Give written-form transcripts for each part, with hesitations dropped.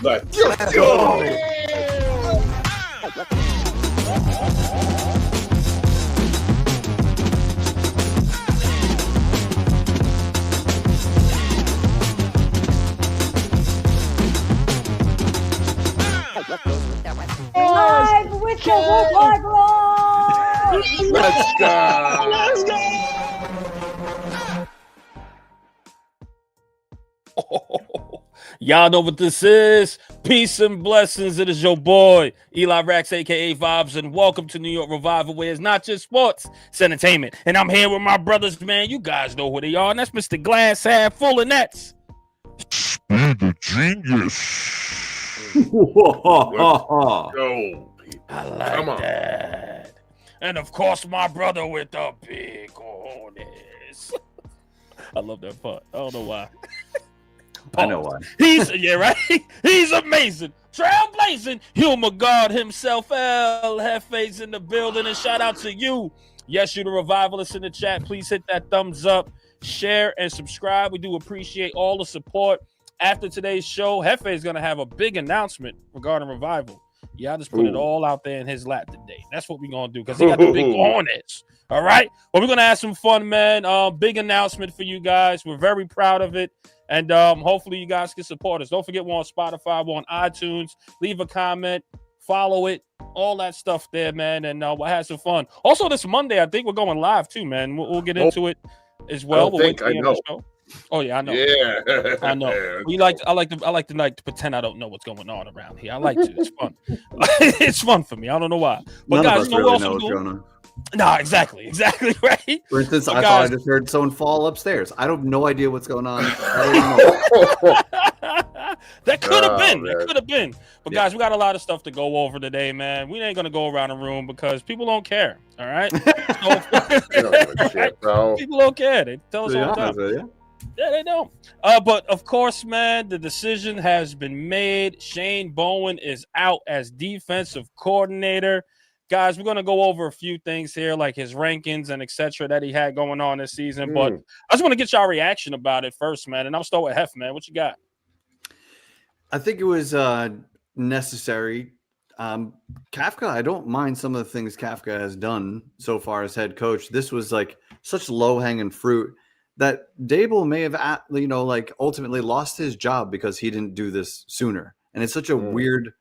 Let's go. Live with the Woodlog Roar! Let's go. Let's go. Y'all know what this is. Peace and blessings. It is your boy, Eli Rax, a.k.a. Vibes, and welcome to New York Revival, where it's not just sports, it's entertainment. And I'm here with my brothers, man. You guys know who they are, and that's Mr. Glass Half Full of Nets. Speed the genius. Go. I like that. And, of course, my brother with the big cojones. I love that part. I don't know why. I know why. He's He's amazing. Trailblazing. Humor God himself. El Jefe's in the building. And shout out to you. Yes, you the revivalists in the chat. Please hit that thumbs up, share, and subscribe. We do appreciate all the support. After today's show, Jefe is going to have a big announcement regarding Revival. Yeah, I just put it all out there in his lap today. That's what we're going to do because he got the big hornets. All right? Well, we're going to have some fun, man. Big announcement for you guys. We're very proud of it. And hopefully you guys can support us. Don't forget, we're on Spotify, we're on iTunes. Leave a comment, follow it, all that stuff there, man. And we'll have some fun. Also, this Monday, I think we're going live too, man. We'll get into it as well. We'll wait till the end of the show. Oh yeah, I know. Yeah, I know. I like to pretend I don't know what's going on around here. I like to. It's fun. It's fun for me. I don't know why. But None guys, of us you know really what know else what's going on. Nah, exactly, right. For instance, But I guys, thought I just heard someone fall upstairs. I have no idea what's going on. I don't know. that could have been. man. That could have been. But guys, we got a lot of stuff to go over today, man. We ain't gonna go around the room because people don't care. All right. You don't give a shit, bro. People don't care. They tell us To be all the honest time. with you. Yeah, they don't. But of course, man, the decision has been made. Shane Bowen is out as defensive coordinator. Guys, we're going to go over a few things here, like his rankings and et cetera that he had going on this season. But I just want to get y'all reaction about it first, man. And I'll start with Hef, man. What you got? I think it was necessary. Kafka, I don't mind some of the things Kafka has done so far as head coach. This was like such low-hanging fruit that Dable may have, ultimately lost his job because he didn't do this sooner. And it's such a weird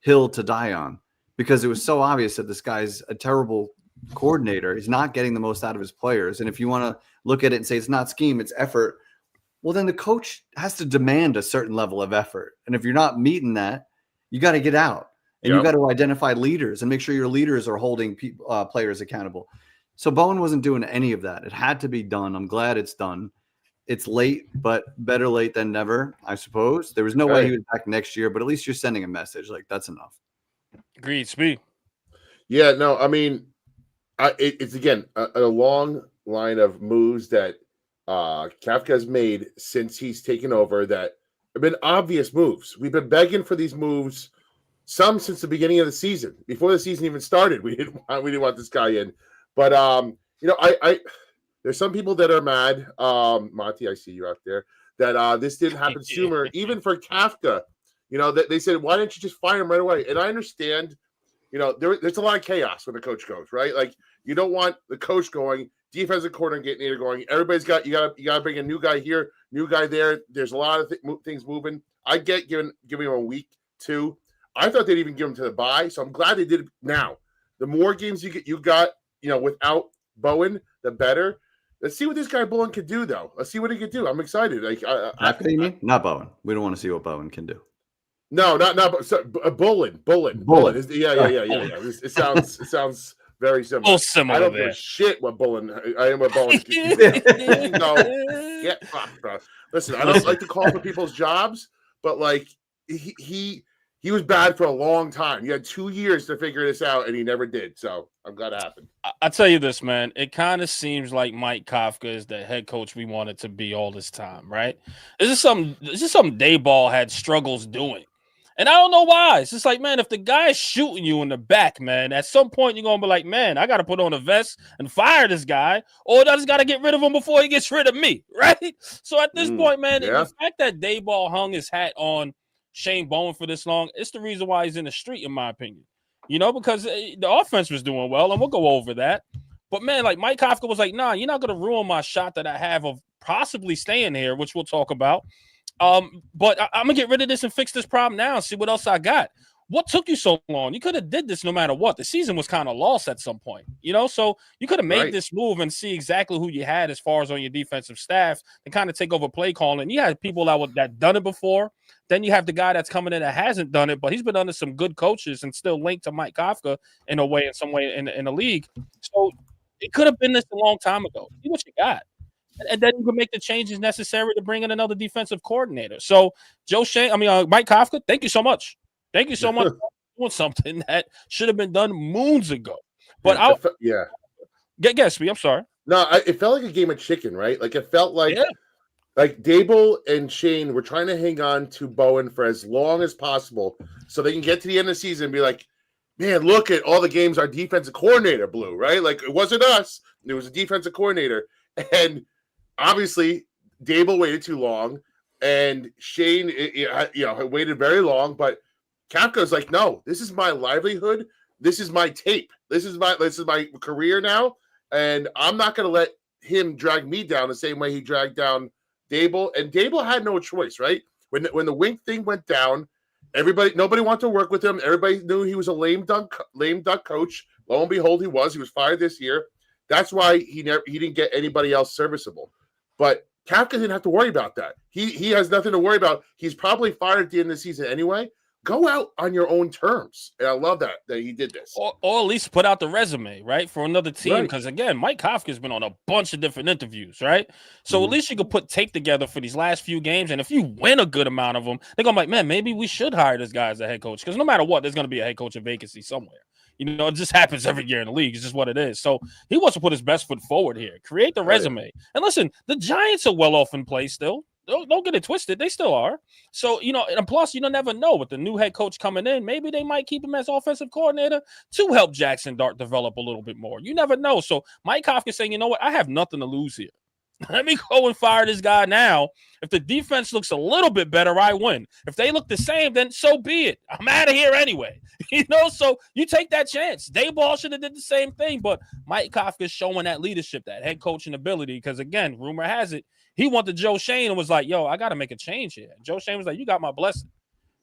hill to die on because it was so obvious that this guy's a terrible coordinator. He's not getting the most out of his players. And if you want to look at it and say it's not scheme, it's effort, well, then the coach has to demand a certain level of effort. And if you're not meeting that, you got to get out. And you got to identify leaders and make sure your leaders are holding players accountable. So Bowen wasn't doing any of that. It had to be done. I'm glad it's done. It's late, but better late than never, I suppose. There was no way he was back next year, but at least you're sending a message. Like, that's enough. Agreed, Speed. Yeah, no, I mean, it's again a long line of moves that Kafka has made since he's taken over that have been obvious moves. We've been begging for these moves, some since the beginning of the season. Before the season even started, we didn't want this guy in. But I there's some people that are mad. Monty, I see you out there. That this didn't happen sooner, even for Kafka. They said, why didn't you just fire him right away? And I understand, there's a lot of chaos when the coach goes, right? Like, you don't want the coach going, defensive coordinator going. Everybody's got you got to bring a new guy here, new guy there. There's a lot of things moving. I get giving him a week, 2. I thought they'd even give him to the bye, so I'm glad they did it now. The more games you got, without Bowen, the better. Let's see what this guy Bullen could do, though. Let's see what he could do. I'm excited. You mean? Not Bowen. We don't want to see what Bowen can do. No, not Bullen. Bullen. Yeah. It sounds very similar. Oh, similar. I don't give a shit what Bullen. I am what Bullen. Get fucked, bro. Listen, I don't like to call for people's jobs, but like he was bad for a long time. You had 2 years to figure this out, and he never did. So I'm glad it happened. I'll tell you this, man. It kind of seems like Mike Kafka is the head coach we wanted to be all this time, right? This is something Dayball had struggles doing. And I don't know why. It's just like, man, if the guy's shooting you in the back, man, at some point you're going to be like, man, I got to put on a vest and fire this guy, or I just got to get rid of him before he gets rid of me, right? So at this point, man, the fact that Dayball hung his hat on Shane Bowen for this long. It's the reason why he's in the street, in my opinion. Because the offense was doing well, and we'll go over that. But, man, like Mike Kafka was like, nah, you're not going to ruin my shot that I have of possibly staying here, which we'll talk about. But I'm going to get rid of this and fix this problem now and see what else I got. What took you so long? You could have did this no matter what. The season was kind of lost at some point, so you could have made this move and see exactly who you had as far as on your defensive staff and kind of take over play calling. You had people that done it before. Then you have the guy that's coming in that hasn't done it, but he's been under some good coaches and still linked to Mike Kafka in some way in the league. So it could have been this a long time ago. See what you got. And then you can make the changes necessary to bring in another defensive coordinator. So Mike Kafka, thank you so much. Thank you so much for doing something that should have been done moons ago. But guess me. I'm sorry. No, it felt like a game of chicken, right? Like it felt like Dable and Shane were trying to hang on to Bowen for as long as possible so they can get to the end of the season and be like, man, look at all the games our defensive coordinator blew, right? Like it wasn't us. It was a defensive coordinator. And obviously Dable waited too long and Shane, waited very long, but Kafka's like, no, this is my livelihood. This is my tape. This is my career now. And I'm not going to let him drag me down the same way he dragged down Dable. And Dable had no choice, right? When the Wink thing went down, nobody wanted to work with him. Everybody knew he was a lame duck coach. Lo and behold, he was fired this year. That's why he didn't get anybody else serviceable. But Kafka didn't have to worry about that. He has nothing to worry about. He's probably fired at the end of the season anyway. Go out on your own terms. And I love that he did this. Or at least put out the resume, right, for another team. Because, again, Mike Kafka's been on a bunch of different interviews, right? So at least you could put tape together for these last few games. And if you win a good amount of them, they're going to be like, man, maybe we should hire this guy as a head coach. Because no matter what, there's going to be a head coaching vacancy somewhere. It just happens every year in the league. It's just what it is. So he wants to put his best foot forward here. Create the resume. And listen, the Giants are well off in play still. Don't get it twisted. They still are. So, and plus, you never know with the new head coach coming in. Maybe they might keep him as offensive coordinator to help Jackson Dart develop a little bit more. You never know. So Mike Kafka saying, you know what? I have nothing to lose here. Let me go and fire this guy now. If the defense looks a little bit better, I win. If they look the same, then so be it. I'm out of here anyway. So you take that chance. Dayball should have did the same thing, but Mike Kafka is showing that leadership, that head coaching ability, because, again, rumor has it, he wanted Joe Shane and was like, yo, I got to make a change here. Joe Shane was like, you got my blessing.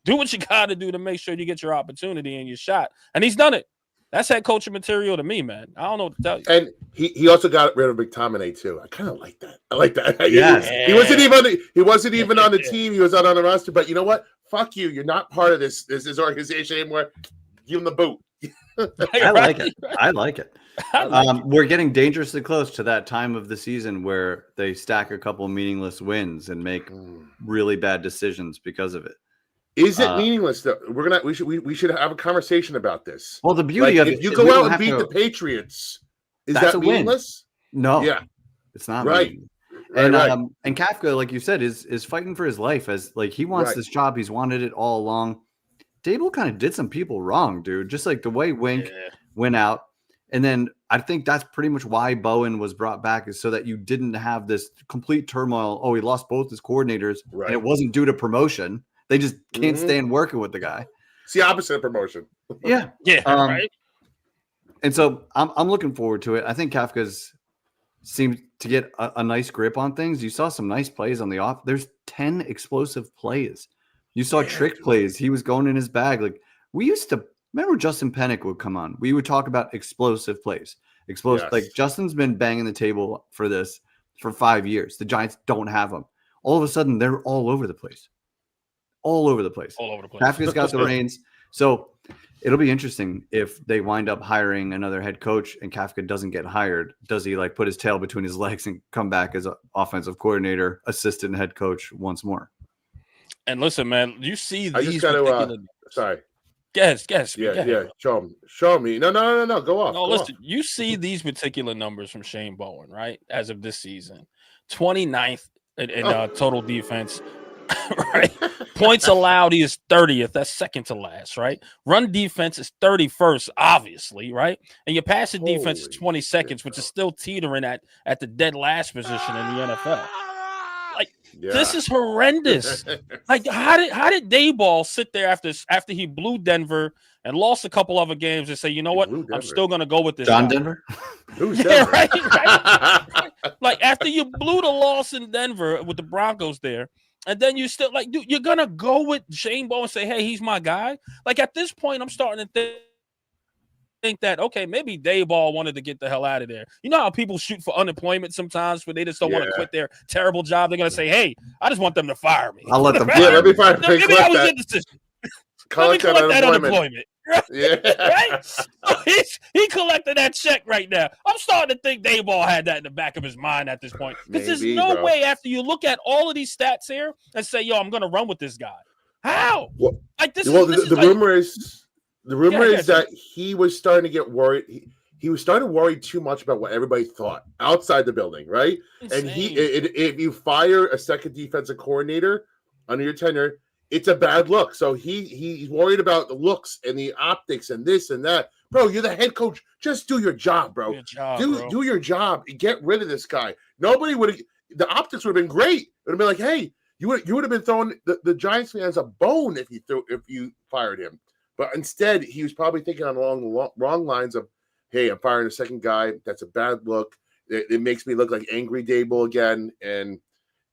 Do what you got to do to make sure you get your opportunity and your shot. And he's done it. That's head coaching material to me, man. I don't know what to tell you. And he also got rid of McTominay too. I kind of like that. I like that. Yes. He wasn't even on the team. He was not on the roster. But you know what? Fuck you. You're not part of this organization anymore. Give him the boot. I like it. I like it. We're getting dangerously close to that time of the season where they stack a couple meaningless wins and make really bad decisions because of it. Is it meaningless though? We should have a conversation about this. Well, the beauty of it, if you go out and beat the Patriots, is that meaningless? No, it's not right. And and Kafka, like you said, is fighting for his life as like he wants this job. He's wanted it all along. Dable kind of did some people wrong, dude. Just like the way Wink went out. And then I think that's pretty much why Bowen was brought back, is so that you didn't have this complete turmoil. Oh, he lost both his coordinators, and it wasn't due to promotion. They just can't stand working with the guy. It's the opposite of promotion. Yeah. Right. And so I'm looking forward to it. I think Kafka's seemed to get a nice grip on things. You saw some nice plays on the off. There's 10 explosive plays. You saw trick plays. He was going in his bag. Like we used to remember Justin Pennick would come on. We would talk about explosive plays. Like Justin's been banging the table for this for 5 years. The Giants don't have them. All of a sudden, they're all over the place. All over the place. Kafka's got the reins. So it'll be interesting if they wind up hiring another head coach and Kafka doesn't get hired. Does he like put his tail between his legs and come back as an offensive coordinator, assistant head coach once more? And listen, man, you see these. I just got to. Sorry. Guess. Yeah. Show me. No. Go off. No, listen. You see these particular numbers from Shane Bowen, right? As of this season, 29th in total defense. Right, points allowed, he is 30th. That's second to last, right? Run defense is 31st, obviously, right? And your passing defense is 22nd, which is still teetering at the dead last position in the NFL. Like this is horrendous. Like how did Dayball sit there after he blew Denver and lost a couple other games and say, you know what, I'm still gonna go with this. John Denver. Who's Denver? Right. Like after you blew the loss in Denver with the Broncos there, and then you still like, dude, you're gonna go with Shane Bowen and say, hey, he's my guy. Like at this point, I'm starting to think that, okay, maybe Dayball wanted to get the hell out of there. You know how people shoot for unemployment sometimes when they just don't want to quit their terrible job? They're going to say, hey, I just want them to fire me. I'll let them fire let me fire me. Maybe that was your decision. Let me collect that unemployment. Yeah. Right? So he collected that check right now. I'm starting to think Dayball had that in the back of his mind at this point. Because there's no way after you look at all of these stats here and say, yo, I'm going to run with this guy. How? Well, like this the rumor is... The rumor is that he was starting to get worried. He was starting to worry too much about what everybody thought outside the building, right? Insane. And if you fire a second defensive coordinator under your tenure, it's a bad look. So he's worried about the looks and the optics and this and that. Bro, you're the head coach. Just do your job, bro. Do your job. Get rid of this guy. Nobody would have. The optics would have been great. It would have been like, hey, you would have been throwing the Giants fans a bone if you fired him. But instead, he was probably thinking along the wrong lines of, hey, I'm firing a second guy. That's a bad look. It makes me look like angry Dayball again. And,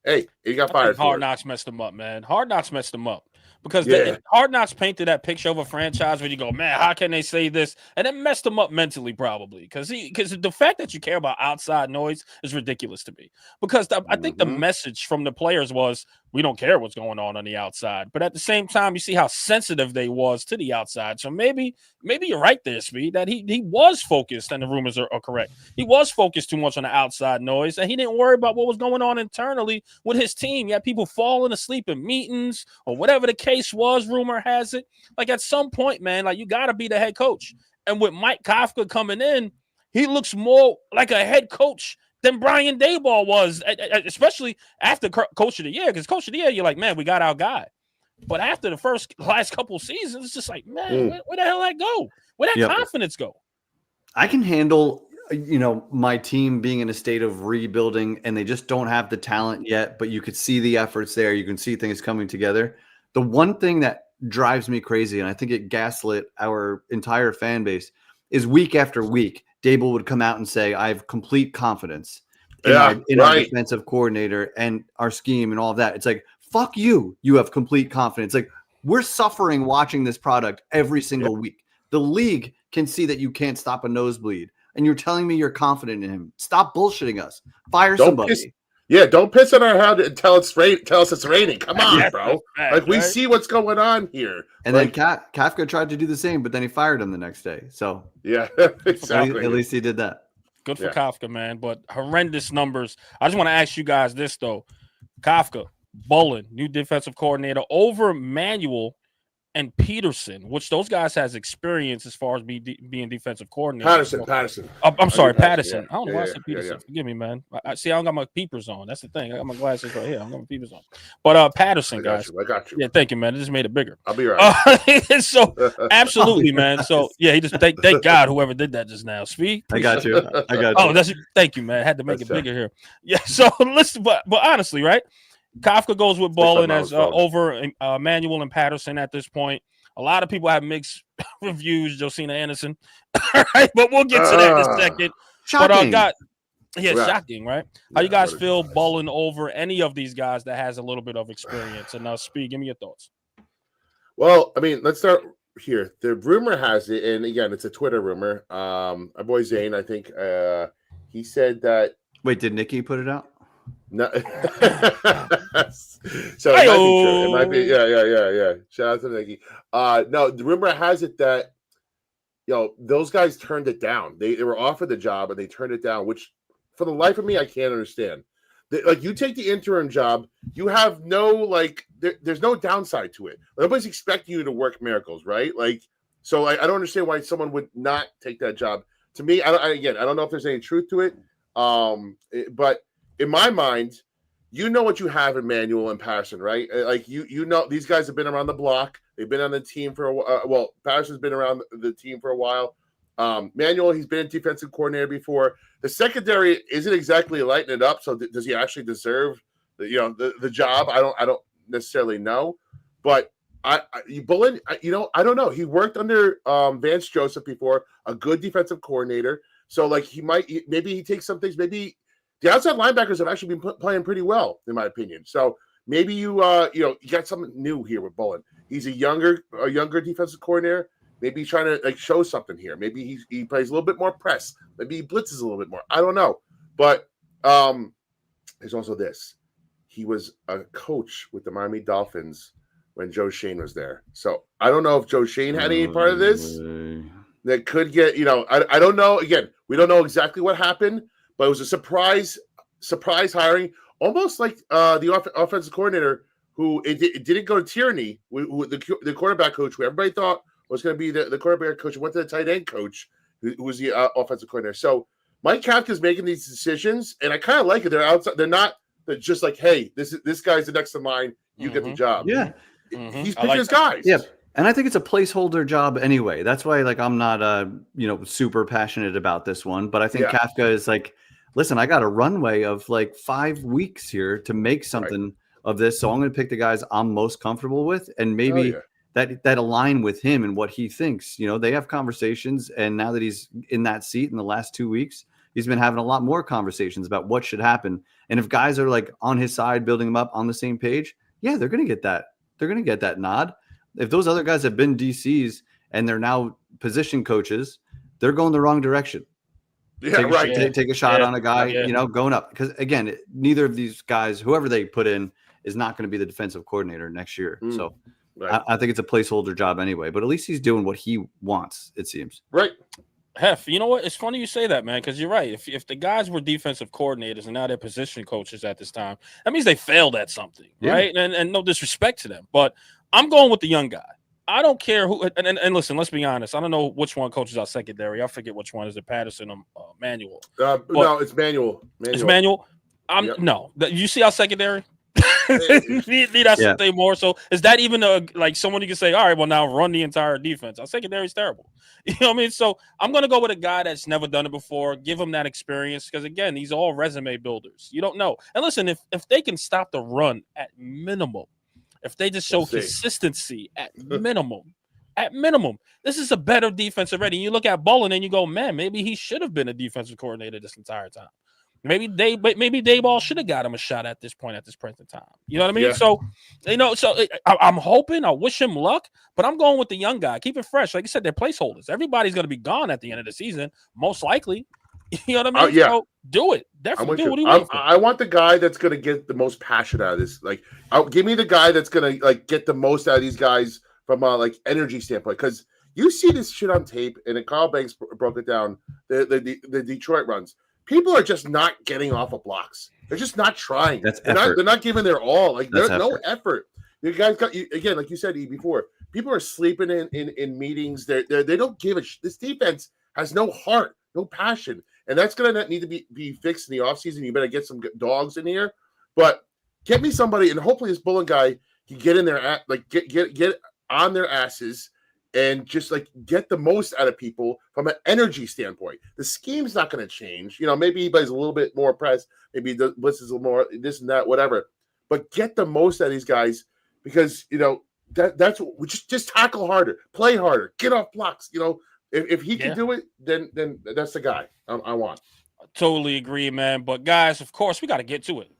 hey, he got fired. Hard Knocks messed him up, man. Hard Knocks messed him up. Because Hard Knocks painted that picture of a franchise where you go, man, how can they say this? And it messed him up mentally, probably. Because the fact that you care about outside noise is ridiculous to me. Because I think the message from the players was, we don't care what's going on the outside. But at the same time, you see how sensitive they was to the outside. So maybe you're right there, Speed, that he was focused, and the rumors are correct. He was focused too much on the outside noise, and he didn't worry about what was going on internally with his team. You had people falling asleep in meetings or whatever the case was, rumor has it. Like at some point, man, like you got to be the head coach. And with Mike Kafka coming in, he looks more like a head coach than Brian Dayball was, especially after Coach of the Year. Because Coach of the Year, you're like, man, we got our guy. But after the last couple seasons, it's just like, man, where the hell did that go? Where that confidence go? I can handle, my team being in a state of rebuilding and they just don't have the talent yet, but you could see the efforts there. You can see things coming together. The one thing that drives me crazy, and I think it gaslit our entire fan base, is week after week, Dayball would come out and say, I have complete confidence in our defensive coordinator and our scheme and all of that. It's like, fuck you. You have complete confidence. Like, we're suffering watching this product every single week. The league can see that you can't stop a nosebleed, and you're telling me you're confident in him. Stop bullshitting us. Fire somebody. Don't piss on our head and tell us it's raining. Come on, bro. We see what's going on here. And then Kafka tried to do the same, but then he fired him the next day. So exactly. At least he did that. Good for Kafka, man. But horrendous numbers. I just want to ask you guys this though: Kafka, Bullen, new defensive coordinator, over Manuel and Peterson, which those guys has experience as far as being defensive coordinator. Patterson. I'm sorry, Patterson. I don't know why I said Peterson. Yeah. Forgive me, man. I don't got my peepers on. That's the thing. I got my glasses right here. I don't got my peepers on. But Patterson, guys. I got you. Yeah, thank you, man. It just made it bigger. I'll be right. So absolutely, man. So he just thank God whoever did that just now. Speak. I got you. Oh, thank you, man. I had to make it bigger here. Yeah. So listen, but honestly, right? Kafka goes with Bullen as over Manuel and Patterson at this point. A lot of people have mixed reviews, Josina Anderson. Right? But we'll get to that in a second. Shocking. But shocking, right? How you guys feel Bullen over any of these guys that has a little bit of experience? And Speed, give me your thoughts. Well, I mean, let's start here. The rumor has it, and again, it's a Twitter rumor. Our boy Zane, I think, he said that. Wait, did Nikki put it out? No, so it might be true. Yeah. Shout out to Nikki. No, the rumor has it that those guys turned it down. They were offered the job and they turned it down, which for the life of me I can't understand. You take the interim job, you have no there's no downside to it. Nobody's expecting you to work miracles, right? So I don't understand why someone would not take that job. To me, I don't know if there's any truth to it. But in my mind, what you have in Manuel and Patterson, right? These guys have been around the block. They've been on the team for a while. Patterson's been around the team for a while. Manuel, he's been a defensive coordinator before. The secondary isn't exactly lighting it up. So does he actually deserve the job. I don't necessarily know, but Bullen, I don't know. He worked under Vance Joseph before, a good defensive coordinator. So like maybe he takes some things. Maybe the outside linebackers have actually been playing pretty well, in my opinion. So maybe you got something new here with Bullen. He's a younger defensive coordinator. Maybe he's trying to like show something here. Maybe he plays a little bit more press. Maybe he blitzes a little bit more. I don't know. But there's also this. He was a coach with the Miami Dolphins when Joe Shane was there. So I don't know if Joe Shane had any part of this that could get, I don't know. Again, we don't know exactly what happened, but it was a surprise hiring, almost like the offensive coordinator who it didn't go to Tierney, who the quarterback coach, who everybody thought was going to be the quarterback coach, went to the tight end coach, who was the offensive coordinator. So Mike Kafka's making these decisions, and I kind of like it. They're outside. They're just like, hey, this guy's the next in line. You get the job. Yeah. He's picking his guys. Yeah. And I think it's a placeholder job anyway. That's why, like, I'm not, super passionate about this one. But I think Kafka is like, listen, I got a runway of like 5 weeks here to make something of this. So I'm going to pick the guys I'm most comfortable with, and maybe that align with him and what he thinks. They have conversations, and now that he's in that seat in the last 2 weeks, he's been having a lot more conversations about what should happen. And if guys are like on his side, building them up on the same page, they're going to get that. They're going to get that nod. If those other guys have been DCs and they're now position coaches, they're going the wrong direction. Yeah, take a shot on a guy, going up. Because again, neither of these guys, whoever they put in, is not going to be the defensive coordinator next year. So I think it's a placeholder job anyway. But at least he's doing what he wants, it seems. Right. Hef, you know what? It's funny you say that, man, because you're right. If the guys were defensive coordinators and now they're position coaches at this time, that means they failed at something, right? And no disrespect to them, but I'm going with the young guy. I don't care who. And listen, let's be honest. I don't know which one coaches our secondary. I forget which one is it, Patterson or Manuel. No, it's Manuel. It's Manuel. No. You see our secondary? Need I say more? So is that even like someone you can say, all right, well, now run the entire defense? Our secondary is terrible. You know what I mean? So I'm going to go with a guy that's never done it before, give him that experience, because, again, these are all resume builders. You don't know. And listen, if they can stop the run at minimum, if they just show consistency at minimum, this is a better defense already. And you look at Bullen and you go, man, maybe he should have been a defensive coordinator this entire time. Maybe Dayball should have got him a shot at this point, at this present time. You know what I mean? Yeah. So, I'm hoping, I wish him luck, but I'm going with the young guy. Keep it fresh. Like you said, they're placeholders. Everybody's going to be gone at the end of the season, most likely. You know what I mean? So do it. Definitely do what he wants. I want the guy that's going to get the most passion out of this. Like, give me the guy that's going to get the most out of these guys from a energy standpoint. Because you see this shit on tape, and then Carl Banks broke it down. The Detroit runs. People are just not getting off of blocks. They're just not trying. They're not giving their all. There's no effort. You guys got again, like you said before. People are sleeping in meetings. They don't give a shit. This defense has no heart, no passion, and that's gonna need to be fixed in the offseason. You better get some dogs in here, but get me somebody, and hopefully this Bullen guy can get in there, get on their asses. And just get the most out of people from an energy standpoint. The scheme's not going to change. Maybe he plays a little bit more press. Maybe the blitz is a little more this and that, whatever. But get the most out of these guys because that's what we just tackle harder, play harder, get off blocks. If he can do it, then that's the guy I want. I totally agree, man. But guys, of course, we got to get to it.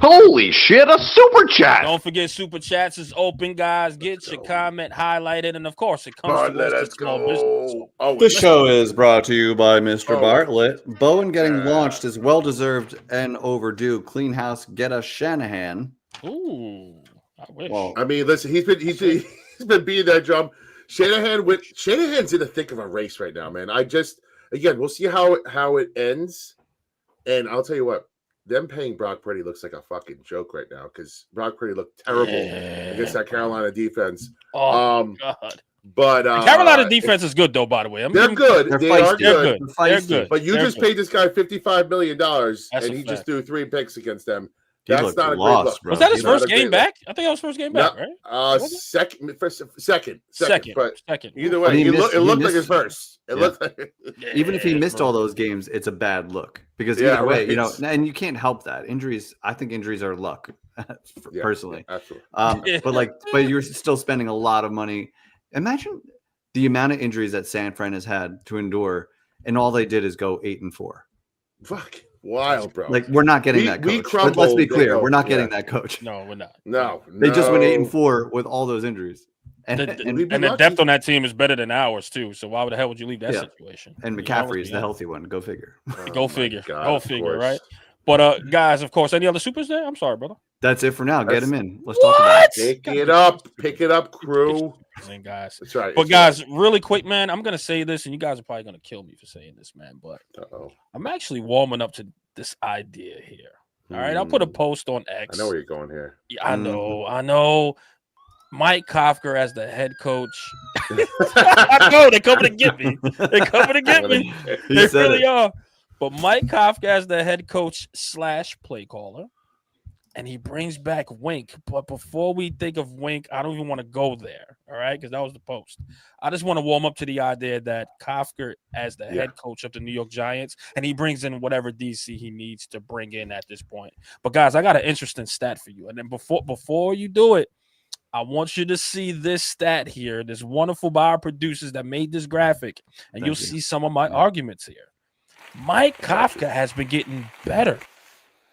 Holy shit, a super chat. Don't forget super chats is open, guys. Get your comment highlighted. And of course, it comes to small business. This show is brought to you by Mr. Bartlett. Bowen getting launched is well-deserved and overdue. Clean house, get us Shanahan. Ooh, I wish. Well, I mean, listen, he's been beating that drum. Shanahan's in the thick of a race right now, man. We'll see how it ends. And I'll tell you what. Them paying Brock Purdy looks like a fucking joke right now because Brock Purdy looked terrible against that Carolina defense. Oh, God. But Carolina defense is good, though, by the way. They're good. They are good. They're good. But you just paid this guy $55 million, and he just threw 3 picks agast them. That's not a great look. Was that his first game back? I think that was first game back, right? Second. But second. Either way, it looked like his first. It looked like even if he missed all those games, it's a bad look because either way, and you can't help that. Injuries, I think injuries are luck. personally. Absolutely. But you're still spending a lot of money. Imagine the amount of injuries that San Fran has had to endure, and all they did is go 8-4. Fuck, wild, bro. Like, we're not getting that we coach. Let's be clear, we're not getting yeah. that coach. No, we're not. No, They just went 8-4 with all those injuries. And The depth on that team is better than ours too. So why the hell would you leave that situation? And McCaffrey is the healthy one. Go figure. Go figure. God, Go figure. Right. But guys, of course, any other supers there? I'm sorry, brother. That's it for now. Get him in. Let's talk about it. Pick it up, crew. Guys. That's right. But guys, really quick, man, I'm gonna say this, and you guys are probably gonna kill me for saying this, man. But I'm actually warming up to this idea here. All right, I'll put a post on X. I know where you're going here. Yeah, I know. Mike Kafka as the head coach. I know they're coming to get me. They're coming to get me. They really are. But Mike Kafka as the head coach / play caller, and he brings back Wink. But before we think of Wink, I don't even want to go there. All right, because that was the post. I just want to warm up to the idea that Kafka as the head coach of the New York Giants, and he brings in whatever DC he needs to bring in at this point. But guys, I got an interesting stat for you. And then before you do it, I want you to see this stat here, this wonderful by our producers that made this graphic, and you'll see some of my arguments here. Mike Kafka has been getting better.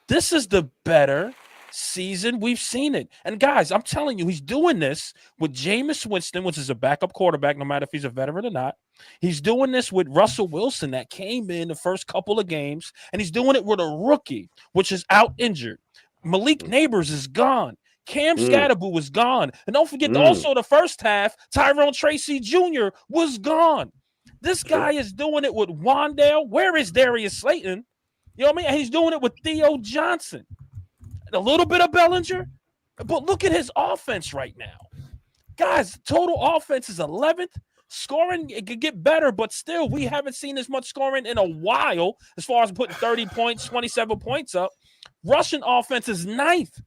This is the better season we've seen it. And guys, I'm telling you, he's doing this with Jameis Winston, which is a backup quarterback, no matter if he's a veteran or not. He's doing this with Russell Wilson that came in the first couple of games, and he's doing it with a rookie, which is out injured. Malik Neighbors is gone. Cam Scatterboo was gone. And don't forget, also the first half, Tyrone Tracy Jr. was gone. This guy is doing it with Wan'Dale. Where is Darius Slayton? You know what I mean? And he's doing it with Theo Johnson. A little bit of Bellinger. But look at his offense right now. Guys, total offense is 11th. Scoring, it could get better, but still, we haven't seen as much scoring in a while as far as putting 30 points, 27 points up. Russian offense is 9th.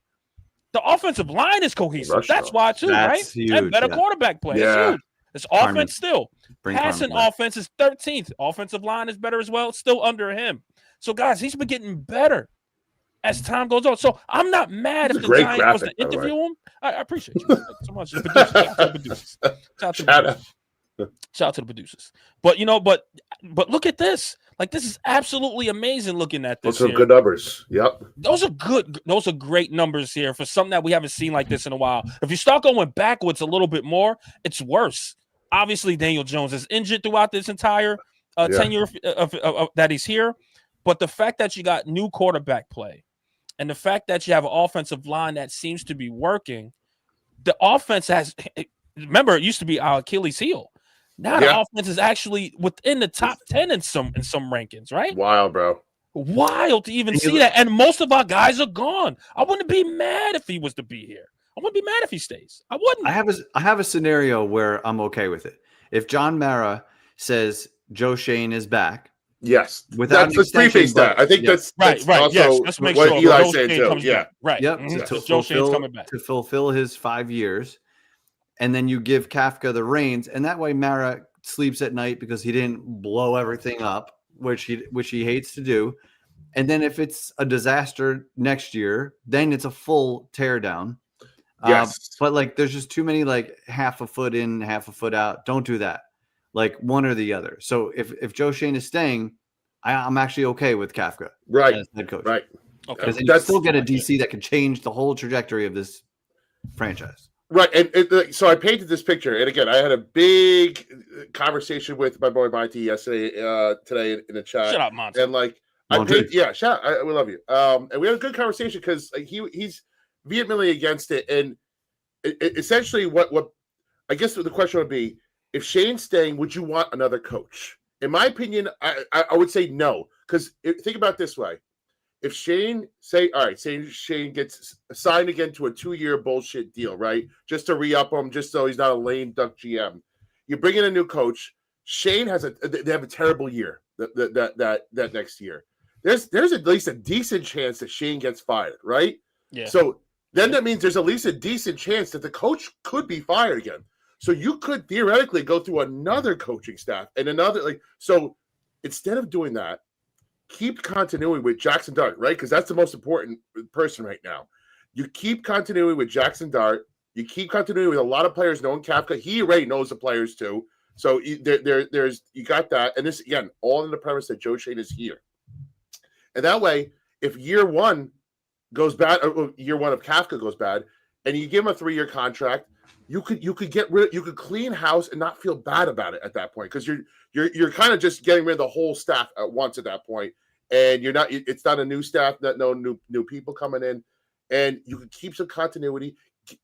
The offensive line is cohesive. That's why, too, right? Huge, and better quarterback play. Yeah. It's huge. It's offense still. Passing offense is 13th. Offensive line is better as well. It's still under him. So, guys, he's been getting better as time goes on. So, I'm not mad if the Giants was to interview him. I appreciate you so much. Shout out to the producers. But, you know, but look at this. Like, this is absolutely amazing looking at this. Those are good numbers. Yep. Those are great numbers here for something that we haven't seen like this in a while. If you start going backwards a little bit more, it's worse. Obviously, Daniel Jones is injured throughout this entire tenure of that he's here. But the fact that you got new quarterback play and the fact that you have an offensive line that seems to be working, the offense has – remember, it used to be our Achilles heel. Now the offense is actually within the top 10 in some rankings, right? Wild, bro. Wild to even see that. And most of our guys are gone. I wouldn't be mad if he was to be here. I wouldn't be mad if he stays. I wouldn't. I have a scenario where I'm okay with it. If John Mara says Joe Shane is back. Yes. Let's preface that. I think that's right. Also yes. Let's make what sure Eli's saying too. Yeah. Back. Right. Yep. Mm-hmm. Joe Shane's coming back. To fulfill his 5 years. And then you give Kafka the reins, and that way Mara sleeps at night because he didn't blow everything up, which he hates to do. And then if it's a disaster next year, then it's a full teardown. Yes. But like, there's just too many like half a foot in, half a foot out. Don't do that. Like one or the other. So if Joe Shane is staying, I'm actually okay with Kafka as head coach. Right. Okay. Because you still get a DC that can change the whole trajectory of this franchise. Right, and so I painted this picture, and again, I had a big conversation with my boy Monty yesterday, today in the chat. Shut up, Monty. And like, we love you. And we had a good conversation because he's vehemently against it, and essentially, what I guess the question would be: if Shane's staying, would you want another coach? In my opinion, I would say no, because think about it this way. If Shane say Shane gets signed again to a 2-year bullshit deal, right? Just to re-up him, just so he's not a lame duck GM. You bring in a new coach. Shane they have a terrible year that next year. There's at least a decent chance that Shane gets fired, right? Yeah. So then that means there's at least a decent chance that the coach could be fired again. So you could theoretically go through another coaching staff and another so instead of doing that, keep continuity with Jackson Dart, right? Because that's the most important person right now. You keep continuity with Jackson Dart. You keep continuity with a lot of players knowing Kafka. He already knows the players too. So there's you got that. And this, again, all in the premise that Joe Schoen is here. And that way, if year one goes bad, or year one of Kafka goes bad, and you give him a 3-year contract, you could clean house and not feel bad about it at that point, because you're kind of just getting rid of the whole staff at once at that point, and it's not a new staff, no new people coming in, and you can keep some continuity.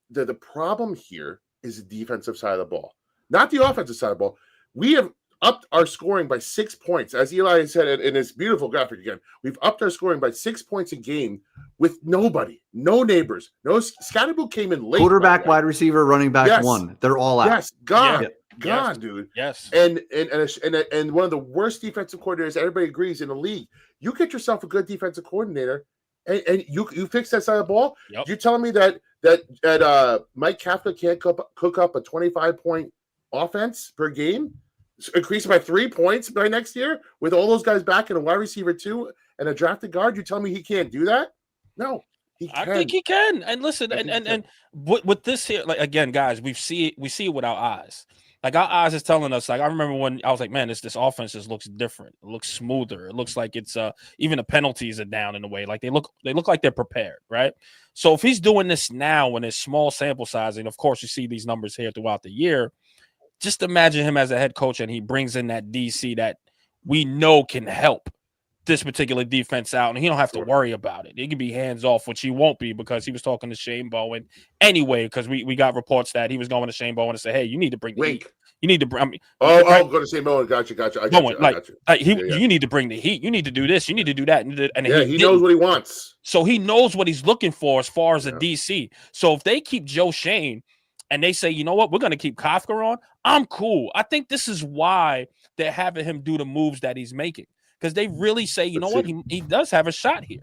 The problem here is the defensive side of the ball, not the offensive side of the ball. We have upped our scoring by 6 points, as Eli said in his beautiful graphic again. We've upped our scoring by 6 points a game with nobody, no neighbors, no. Scatterboot came in late. Quarterback, wide receiver, running back, yes. 1. They're all out. Yes, gone, yes. dude. Yes. And one of the worst defensive coordinators, everybody agrees, in the league. You get yourself a good defensive coordinator, and you fix that side of the ball. Yep. You're telling me that Mike Kafka can't cook up a 25-point offense per game? Increase by 3 points by next year with all those guys back and a wide receiver 2 and a drafted guard? You tell me he can't do that? No, he can. I think he can. And listen, and with this here, like, again, guys, we see it with our eyes. Like, our eyes is telling us. Like, I remember when I was like, man, this offense just looks different. It looks smoother. It looks like it's even the penalties are down in a way. Like, they look like they're prepared, right? So if he's doing this now when it's small sample size, and of course you see these numbers here throughout the year, just imagine him as a head coach, and he brings in that DC that we know can help this particular defense out, and he don't have to worry about it. He can be hands off, which he won't be, because he was talking to Shane Bowen anyway, because we got reports that he was going to Shane Bowen and say, hey, you need to bring the heat. You need to bring. I mean, go to Shane Bowen. Gotcha. I got you. You need to bring the heat. You need to do this. You need to do that. And he knows what he wants. So he knows what he's looking for as far as a DC. So if they keep Joe Schoen and they say, you know what, we're going to keep Kafka on, I'm cool. I think this is why they're having him do the moves that he's making, because they really say, you know what, he does have a shot here.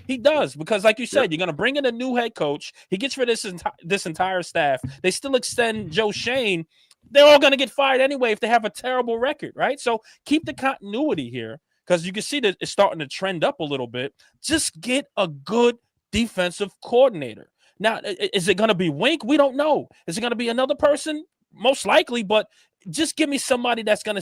He does, because like you said, you're going to bring in a new head coach. He gets rid of this entire staff. They still extend Joe Schoen. They're all going to get fired anyway if they have a terrible record, right? So keep the continuity here, because you can see that it's starting to trend up a little bit. Just get a good defensive coordinator. Now, is it going to be Wink? We don't know. Is it going to be another person? Most likely, but just give me somebody that's gonna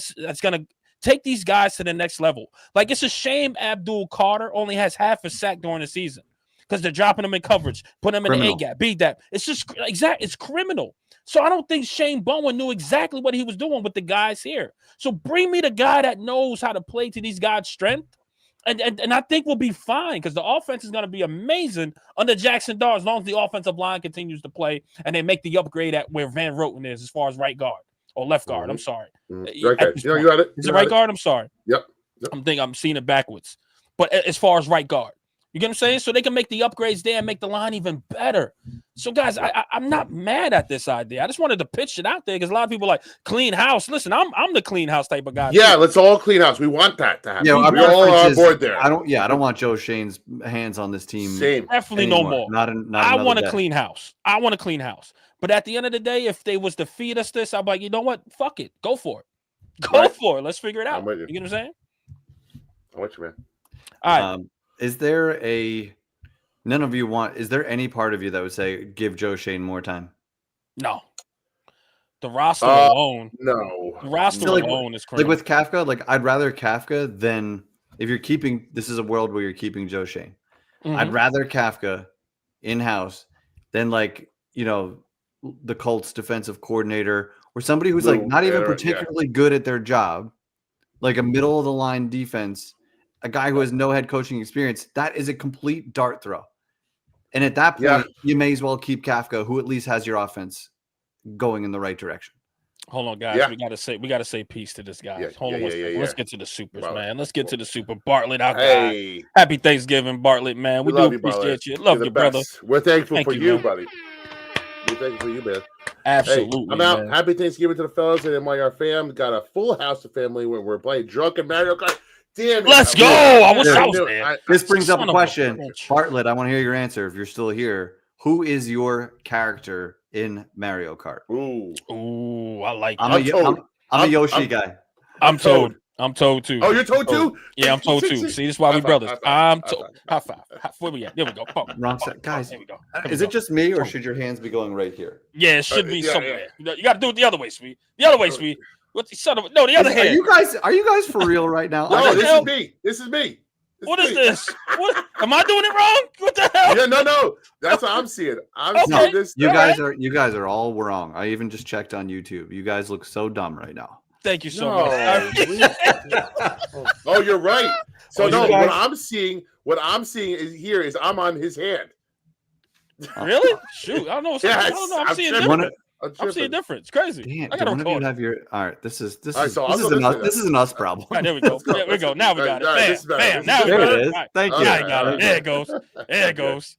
take these guys to the next level. Like, it's a shame Abdul Carter only has half a sack during the season, because they're dropping him in coverage, putting him in the A gap, B gap. It's just it's criminal. So I don't think Shane Bowen knew exactly what he was doing with the guys here. So bring me the guy that knows how to play to these guys' strength. And I think we'll be fine, because the offense is going to be amazing under Jackson Dawg, as long as the offensive line continues to play and they make the upgrade at where Van Roten is as far as right guard or left guard. I'm sorry. Okay. You got it. Is it right guard? I'm sorry. Yep. I'm seeing it backwards. But as far as right guard, you get what I'm saying? So they can make the upgrades there and make the line even better. So, guys, I'm not mad at this idea. I just wanted to pitch it out there, because a lot of people are like, clean house. Listen, I'm the clean house type of guy. Yeah, let's all clean house. We want that to happen. Yeah, we're all on board there. I don't want Joe Shane's hands on this team. Same. Definitely anymore. no more. I want a clean house. But at the end of the day, if they was to feed us this, I'm like, you know what? Fuck it. Go for it. Go for it. Let's figure it out. You get what I'm saying? I'm with you, man. All right. Is there any part of you that would say give Joe Schoen more time? No. The roster alone. No. The roster alone is crazy. Like with Kafka, like I'd rather Kafka than if you're keeping, this is a world where you're keeping Joe Schoen. Mm-hmm. I'd rather Kafka in-house than like, the Colts defensive coordinator or somebody who's like not even particularly good at their job, like a middle of the line defense. A guy who has no head coaching experience, that is a complete dart throw. And at that point, you may as well keep Kafka, who at least has your offense going in the right direction. Hold on, guys. We gotta say peace to this guy. Hold on one second. Let's get to the supers, man. Let's get to the super. Bartlett, our guy. Happy Thanksgiving, Bartlett, man. We do appreciate you. Love you, brother. We're thankful for you, buddy. We're thankful for you, man. Absolutely. I'm out. Man. Happy Thanksgiving to the fellas and our fam. Got a full house of family where we're playing drunken Mario Kart. Damn it. Let's go. I wish I was there. This brings up a question. Bartlett, I want to hear your answer if you're still here. Who is your character in Mario Kart? Ooh, I like I'm a Yoshi guy. I'm Toad. I'm told too. Oh, you're told too? Yeah, I'm told too. See, this is why we High five, brothers. high five, I'm high told. High five. Where we at? There we go. Boom. Wrong side. Guys, There we go. is it just me or should your hands be going right here? Yeah, it should be yeah, somewhere. You got to do it the other way, Sweet. The other way, Sweet. What the son of no? The other Are hand. you guys for real right now? No, the this hell? is me. This is me. What is this? What am I doing it wrong? What the hell? Yeah, no. That's what I'm seeing. I'm Okay. seeing this. You guys are all wrong. I even just checked on YouTube. You guys look so dumb right now. Thank you so No. much. Oh, you're right. So Oh, no, you guys- what I'm seeing is I'm on his hand. Really? Shoot, I don't know. What's Yes, I don't know. I'm seeing tripping. different. I'm seeing different. It's crazy. Damn, I do got to one of you record. have your all right. This is All right, so I'll go this way, this is an us problem. All right, there we go. go. There we go. Now we got it. All right, Bam, this is better. bam. Now we There got it it. is. All right. Thank All you. Now right, I got all it. right. There it goes. There it goes.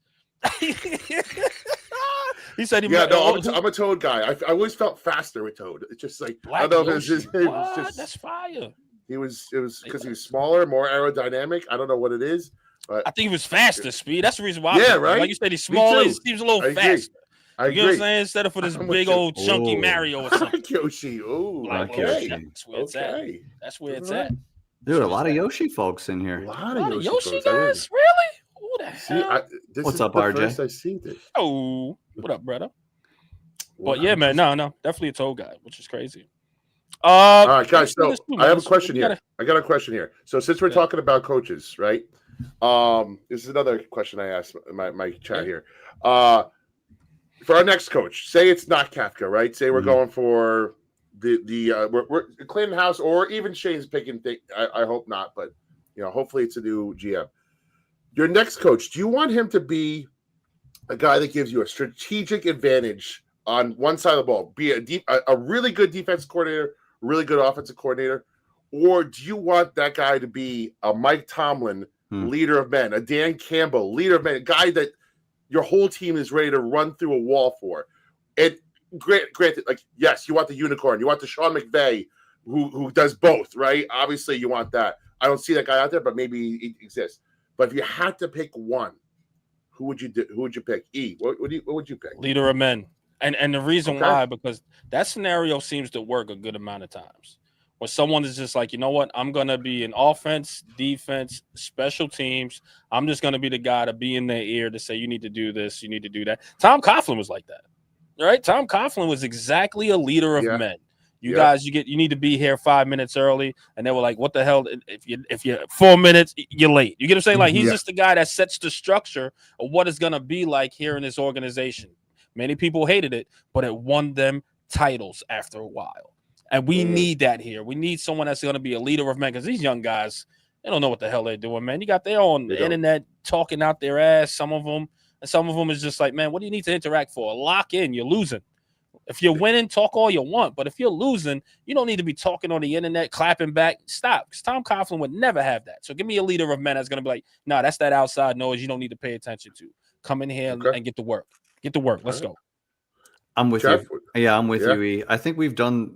He said he Yeah, might. no, I'm a Toad guy. I always felt faster with Toad. It's just like I Black don't know if Yoshi. it was What? just That's fire. it was because he was smaller, more aerodynamic. I don't know what it is, but I think he was faster, Speed. That's the reason why. Yeah, right? Like you said, he's smaller. He too. seems a little I agree. faster. I You know what I'm agree. saying? Instead of for this I'm with big you. old chunky Oh. Mario or something. Black Yoshi. Oh, Black Black okay. Yoshi. That's where it's at. Okay. That's where it's Alright. at. Dude, a lot of Yoshi folks in A here. lot A lot of of Yoshi, Yoshi folks. I didn't- guys? Really? Who the See, hell? this What's is up, the RJ? First I see this. Oh, what up, brother? But Wow. yeah, man, no, definitely a Toad guy, which is crazy. All right, guys. let's do So this too, I man. have a So question we here. gotta- I got a question here. So since we're Yeah. talking about coaches, right? This is another question I asked my chat here. For our next coach, say it's not Kafka, right? Say we're Mhm. going for we're Clinton House or even Shane's picking thing. I hope not, but hopefully it's a new GM. Your next coach, do you want him to be a guy that gives you a strategic advantage on one side of the ball, be a really good defense coordinator, really good offensive coordinator, or do you want that guy to be a Mike Tomlin, leader of men, a Dan Campbell, leader of men, a guy that your whole team is ready to run through a wall for? And granted, like, yes, you want the unicorn, you want the Sean McVay who does both, right? Obviously, you want that. I don't see that guy out there, but maybe he exists. But if you had to pick one, who would you do? Who would you pick? What would you pick? Leader of men. And the reason Okay. why, because that scenario seems to work a good amount of times. Where someone is just like, you know what, I'm gonna be in offense, defense, special teams. I'm just gonna be the guy to be in their ear to say, you need to do this, you need to do that. Tom Coughlin was like that. Right? Tom Coughlin was exactly a leader of Yeah. men. You Yeah. guys, you need to be here 5 minutes early. And they were like, what the hell? If you're 4 minutes, you're late. You get what I'm saying? Like, he's Yeah. just the guy that sets the structure of what it's gonna be like here in this organization. Many people hated it, but it won them titles after a while. And we need that here. We need someone that's going to be a leader of men, because these young guys, they don't know what the hell they're doing, man. You got their own They don't. internet talking out their ass, some of them. And some of them is just like, man, what do you need to interact for? Lock in. You're losing. If you're winning, talk all you want. But if you're losing, you don't need to be talking on the internet, clapping back. Stop. Because Tom Coughlin would never have that. So give me a leader of men that's going to be like, nah, that's that outside noise you don't need to pay attention to. Come in here Okay. and get to work. Get to work. Let's go. I'm with Jeff? you. Yeah, I'm with Yeah. you. E. I think we've done,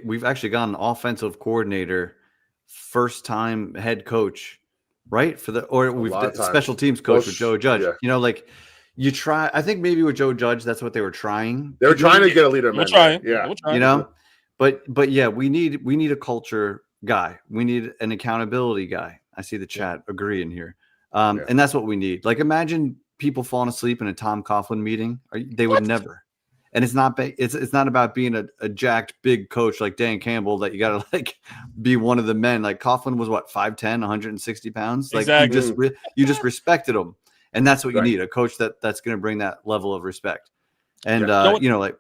we've actually got an offensive coordinator, first time head coach, right? We've lot of times. special teams coach with Most- Joe Judge. yeah. You try, I think maybe with Joe Judge, that's what they were trying. They were to do. trying to get a leader of We're men. trying. Yeah. We're trying. you know, but yeah, we need a culture guy. We need an accountability guy. I see the chat agreeing here. Yeah. And that's what we need. Like, imagine people falling asleep in a Tom Coughlin meeting. They would never. And it's not about being a jacked big coach like Dan Campbell that you got to like be one of the men. Like Coughlin was what, 5'10", 160 pounds. Like Exactly. you just respected him, and that's what you Right. need, a coach that's going to bring that level of respect. And Yeah. like,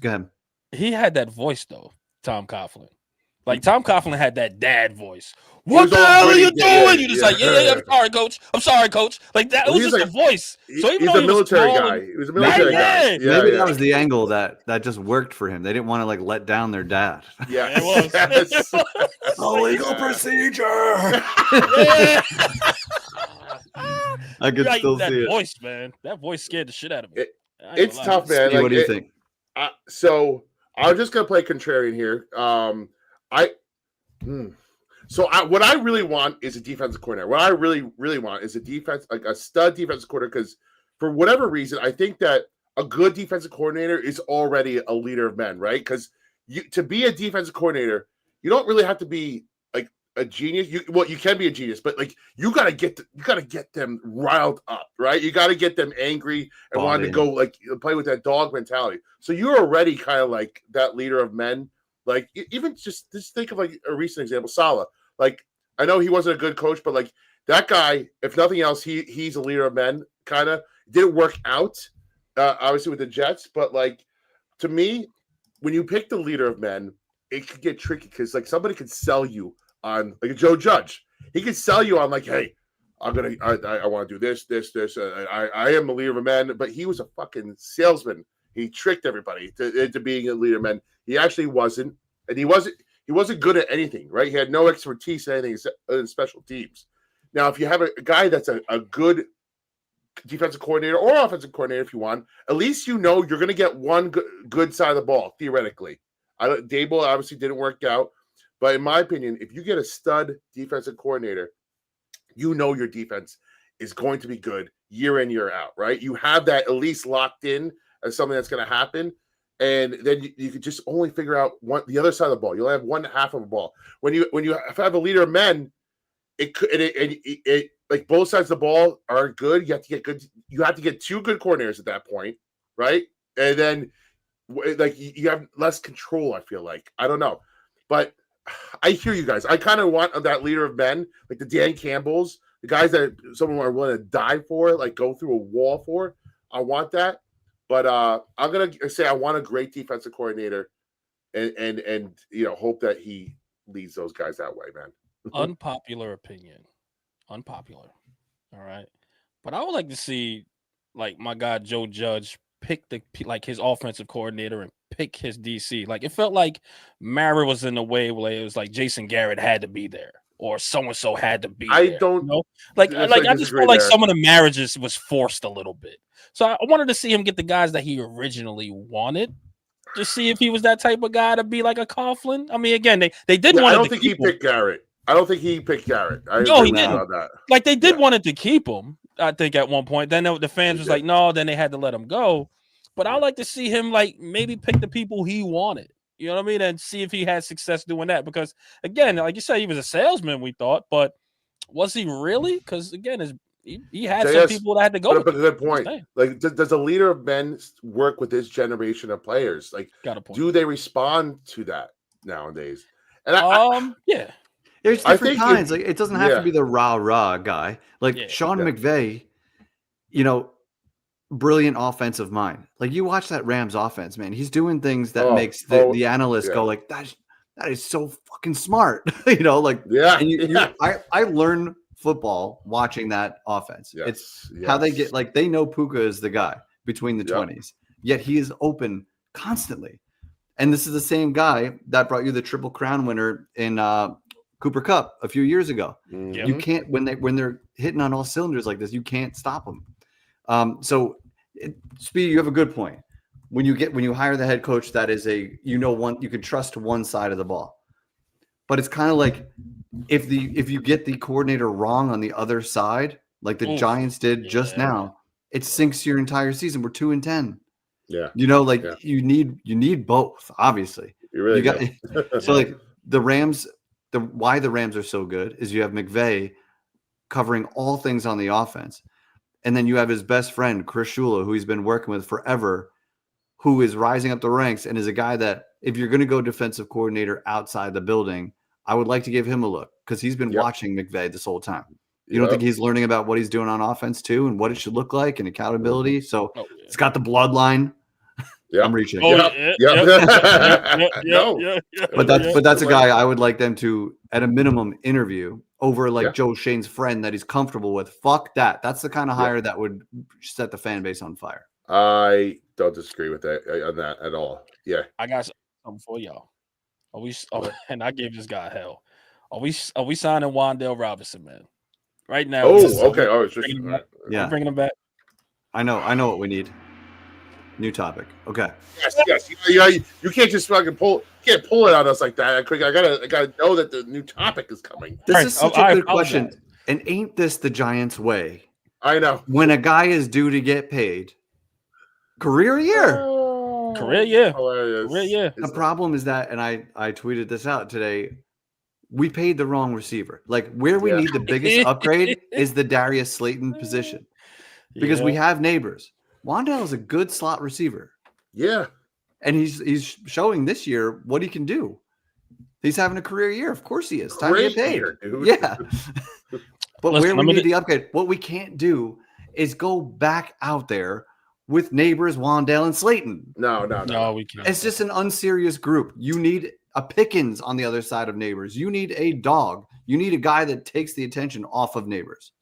go ahead. He had that voice though, Tom Coughlin. Like Tom Coughlin had that dad voice. What was the all hell are gritty, you yeah, doing? You just like, yeah, I'm sorry, coach. I'm sorry, coach. Like that. It was He's just like- a voice. So even He's though a he was military small guy. and- He was a military guy. Yeah. Yeah, Maybe yeah. that was the angle that just worked for him. They didn't want to like let down their dad. Yeah, It was. Yes. Illegal procedure. Yeah. I could Like, still that see it. voice, man. That voice scared the shit out of me. I ain't It's gonna lie. tough, man. Steve, what do you think? So I'm just gonna play contrarian here. What I really want is a defensive coordinator. What I really, really want is a stud defensive coordinator. Because for whatever reason, I think that a good defensive coordinator is already a leader of men, right? Because to be a defensive coordinator, you don't really have to be like a genius. You can be a genius, but like you gotta get them riled up, right? You gotta get them angry and wanting to go like play with that dog mentality. So you're already kind of like that leader of men. Like even just think of like a recent example, Salah. Like I know he wasn't a good coach, but like that guy, if nothing else, he's a leader of men. Kind of didn't work out, obviously with the Jets, but like to me, when you pick the leader of men, it could get tricky because like somebody could sell you on like a Joe Judge. He could sell you on like, hey, I want to do this. I am a leader of men, but he was a fucking salesman. He tricked everybody into being a leader of men. He actually wasn't, and he wasn't good at anything, right? He had no expertise in anything in special teams. Now, if you have a guy that's a good defensive coordinator or offensive coordinator, if you want, at least you know you're going to get one good side of the ball, theoretically. Dable obviously didn't work out, but in my opinion, if you get a stud defensive coordinator, you know your defense is going to be good year in, year out, right? You have that at least locked in as something that's going to happen, and then you could just only figure out the other side of the ball. You'll have one half of a ball. When you have a leader of men, it like both sides of the ball are good. You have to get good. You have to get two good coordinators at that point, right? And then like you have less control. I feel like I don't know, but I hear you guys. I kind of want that leader of men, like the Dan Campbells, the guys that someone are willing to die for, like go through a wall for. I want that, but I'm gonna say I want a great defensive coordinator, and hope that he leads those guys that way, man. Unpopular opinion. Unpopular. All right. But I would like to see like my guy Joe Judge pick his offensive coordinator and pick his DC. Like it felt like Mara was in a way where it was like Jason Garrett had to be there or so had to be there. I don't know? I just feel like some of the marriages was forced a little bit. So I wanted to see him get the guys that he originally wanted. Just see if he was that type of guy to be like a Coughlin. I mean, again, they did want. I don't think he picked Garrett. I don't think he picked Garrett. No, he didn't. Like they did wanted to keep him, I think, at one point. Then the fans was like, no, then they had to let him go. But I like to see him like maybe pick the people he wanted. You know what I mean? And see if he had success doing that. Because again, like you said, he was a salesman, we thought, but was he really? Because again, he had some people that had to go. But a good point. Like, does a leader of men work with this generation of players? Like, do they respond to that nowadays? And yeah. There's different kinds. Like it doesn't have to be the rah guy. Like Sean McVay, brilliant offensive mind. Like you watch that Rams offense, man. He's doing things that makes the analysts go like, that is so fucking smart. I learn football watching that offense. It's how they get like they know Puka is the guy between the 20s, yet he is open constantly. And this is the same guy that brought you the Triple Crown winner in Cooper Kupp a few years ago. Mm-hmm. You can't when they're hitting on all cylinders like this, you can't stop them. Speedy, you have a good point. When you hire the head coach, that is you can trust one side of the ball. But it's kind of like if you get the coordinator wrong on the other side, like the Giants did just now, it sinks your entire season. We're 2-10. Yeah, you need both. Obviously, you really got. So like the Rams. Why the Rams are so good is you have McVay covering all things on the offense. And then you have his best friend, Chris Shula, who he's been working with forever, who is rising up the ranks and is a guy that if you're going to go defensive coordinator outside the building, I would like to give him a look because he's been watching McVay this whole time. You don't think he's learning about what he's doing on offense too and what it should look like and accountability? So it's got the bloodline. Yeah. I'm reaching. But that's a guy I would like them to, at a minimum, interview over like Joe Shane's friend that he's comfortable with. Fuck that. That's the kind of hire that would set the fan base on fire. I don't disagree with that on that at all. Yeah, I got something for y'all. And I gave this guy hell. Are we signing Wan'Dale Robinson, man? Right now. Okay. Bringing him back. I know what we need. New topic. Okay. Yes. You can't just fucking pull it on us like that. I gotta know that the new topic is coming. This is such a good question. And ain't this the Giants' way? I know. When a guy is due to get paid, career year. Career year. Hilarious. Career year. The problem is that, and I tweeted this out today. we paid the wrong receiver. Like where we need the biggest upgrade is the Darius Slayton position because we have Neighbors. Wan'Dale is a good slot receiver. Yeah. And he's showing this year what he can do. He's having a career year. Of course he is. Time to get paid. Year, dude. Yeah. But Listen, where we need the upgrade, what we can't do is go back out there with Neighbors, Wan'Dale, and Slayton. No, we can't. It's just an unserious group. You need a Pickens on the other side of Neighbors. You need a Dawg. You need a guy that takes the attention off of Neighbors.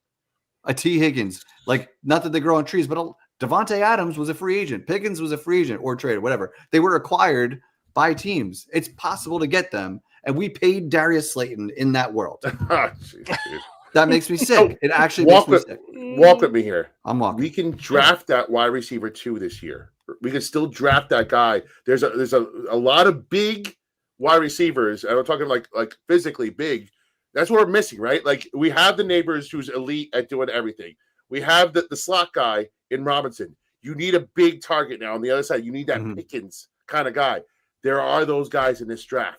A T. Higgins. Like, not that they grow on trees, but Devontae Adams was a free agent. Pickens was a free agent or traded, whatever. They were acquired by teams. It's possible to get them. And we paid Darius Slayton in that world. Oh, geez, dude. That makes me sick. It actually makes me sick. Walk with me here. I'm walking. We can draft that wide receiver 2 this year. We can still draft that guy. There's a lot of big wide receivers. And I'm talking like physically big. That's what we're missing, right? Like we have the Neighbors who's elite at doing everything. We have the slot guy in Robinson. You need a big target now on the other side. You need that Pickens kind of guy. There are those guys in this draft.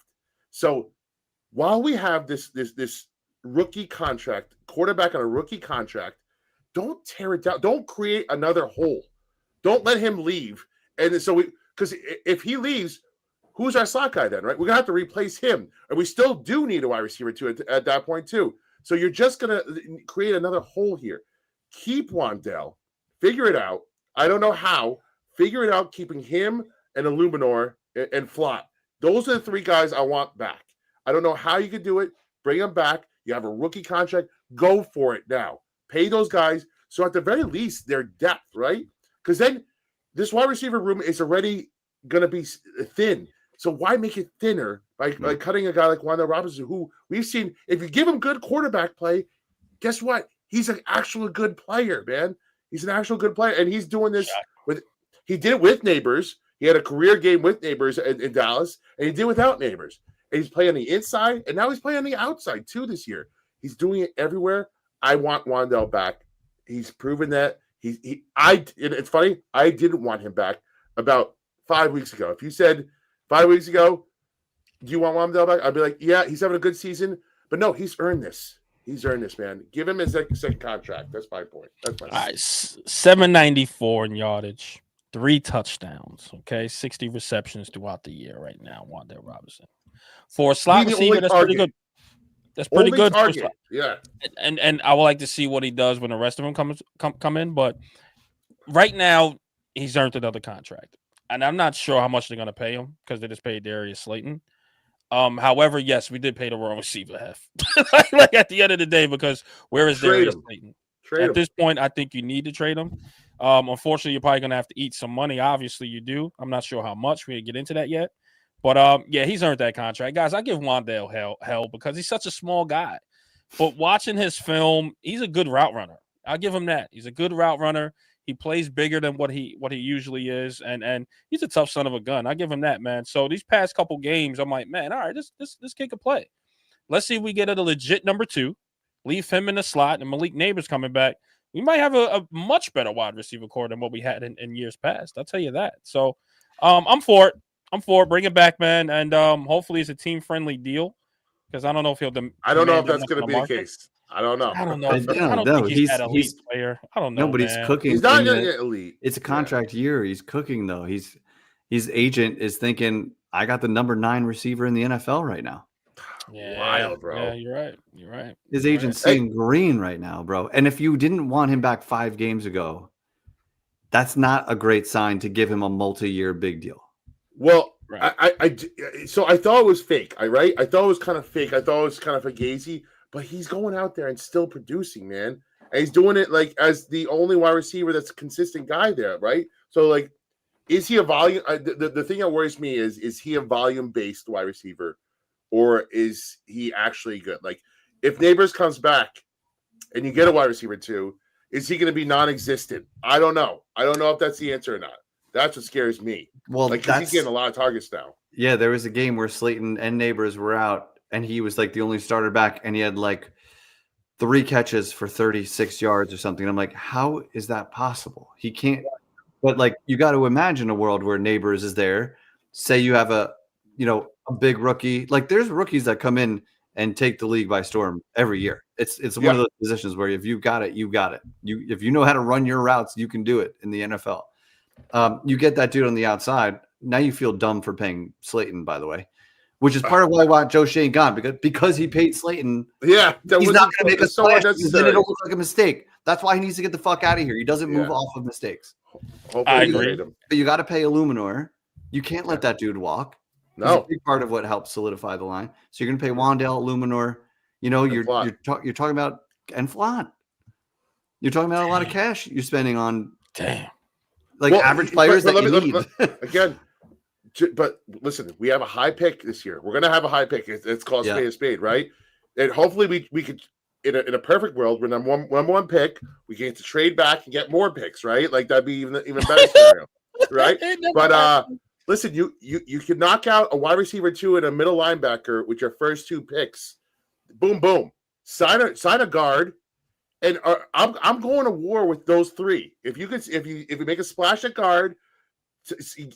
So while we have this rookie contract, quarterback on a rookie contract, don't tear it down. Don't create another hole. Don't let him leave. And so because if he leaves, who's our slot guy then, right? We're gonna have to replace him, and we still do need a wide receiver too at that point too. So you're just gonna create another hole here. Keep Wan'Dale, figure it out. I don't know how. Figure it out, keeping him and Illuminor and Flott. Those are the 3 guys I want back. I don't know how you could do it. Bring them back. You have a rookie contract. Go for it now. Pay those guys. So at the very least, their depth, right? Because then this wide receiver room is already going to be thin. So why make it thinner by cutting a guy like Wan'Dale Robinson, who we've seen, if you give him good quarterback play, guess what? He's an actual good player, man. He's an actual good player. And he's doing this he did it with Neighbors. He had a career game with Neighbors in Dallas, and he did without Neighbors. And he's playing on the inside, and now he's playing on the outside too this year. He's doing it everywhere. I want Wan'Dale back. He's proven that. It's funny. I didn't want him back about 5 weeks ago. If you said 5 weeks ago, do you want Wan'Dale back? I'd be like, yeah, he's having a good season. But no, he's earned this. He's earned this, man. Give him his second contract. That's my point. That's my point. All right, 794 in yardage, 3 touchdowns. Okay, 60 receptions throughout the year right now. Wan'Dale Robinson for a slot receiver, that's pretty good. That's pretty good. Yeah, and I would like to see what he does when the rest of them come in. But right now, he's earned another contract, and I'm not sure how much they're going to pay him because they just paid Darius Slayton. However, yes, we did pay the wrong receiver half. Like at the end of the day, because where is Darius Slayton? At this point, I think you need to trade him. Unfortunately, you're probably going to have to eat some money. Obviously, you do. I'm not sure how much. We didn't get into that yet. But, yeah, he's earned that contract. Guys, I give Wan'Dale hell because he's such a small guy. But watching his film, he's a good route runner. I'll give him that. He's a good route runner. He plays bigger than what he usually is, and he's a tough son of a gun. I give him that, man. So these past couple games, I'm like, man, all right, this kid can play. Let's see if we get a legit number 2. Leave him in the slot, and Malik Neighbors coming back. We might have a much better wide receiver core than what we had in years past. I'll tell you that. So I'm for it. Bring it back, man, and hopefully it's a team-friendly deal because I don't know if he'll. I don't know if that's going to be the case. I don't know. I don't know. I don't think he's that elite player. I don't know. No, but he's cooking. He's not going to get elite. It's a contract year. He's cooking though. His agent is thinking, I got the number 9 receiver in the NFL right now. Yeah, wild, bro. Yeah, you're right. His agent's seeing green right now, bro. And if you didn't want him back 5 games ago, that's not a great sign to give him a multi-year big deal. Well, right. So I thought it was fake. I thought it was kind of fake. I thought it was kind of fugazi, but he's going out there and still producing, man. And he's doing it like as the only wide receiver that's a consistent guy there, right? So like, is he a volume? The thing that worries me is he a volume-based wide receiver, or is he actually good? Like, if Neighbors comes back and you get a wide receiver 2, is he going to be non-existent? I don't know. I don't know if that's the answer or not. That's what scares me. Well, like, he's getting a lot of targets now. Yeah, there was a game where Slayton and Neighbors were out, and he was like the only starter back, and he had like 3 catches for 36 yards or something. I'm like, how is that possible? He can't. But like, you got to imagine a world where Neighbors is there. Say you have a big rookie. Like, there's rookies that come in and take the league by storm every year. It's one of those positions where if you got it, you got it. If you know how to run your routes, you can do it in the NFL. You get that dude on the outside. Now you feel dumb for paying Slayton, by the way, which is part of why I want Joe Shane gone because he paid Slayton. Yeah, he's not going to make a splash because then it'll look like a mistake. That's why he needs to get the fuck out of here. He doesn't move off of mistakes. I agree. But you got to pay Illuminor. You can't let that dude walk. No, he's a big part of what helps solidify the line. So you're going to pay Wan'Dale, Illuminor. You know, you're talking about and Flott. You're talking about a lot of cash you're spending on average players that you need. Again. But listen, we have a high pick this year. We're going to have a high pick. It's called spade a spade, right? And hopefully we could, in a perfect world, we're number one pick. We get to trade back and get more picks, right? Like that'd be even better scenario, right? But listen, you could knock out a wide receiver 2 and a middle linebacker with your first 2 picks. Boom, boom. Sign a guard, and I'm going to war with those 3. If you make a splash at guard.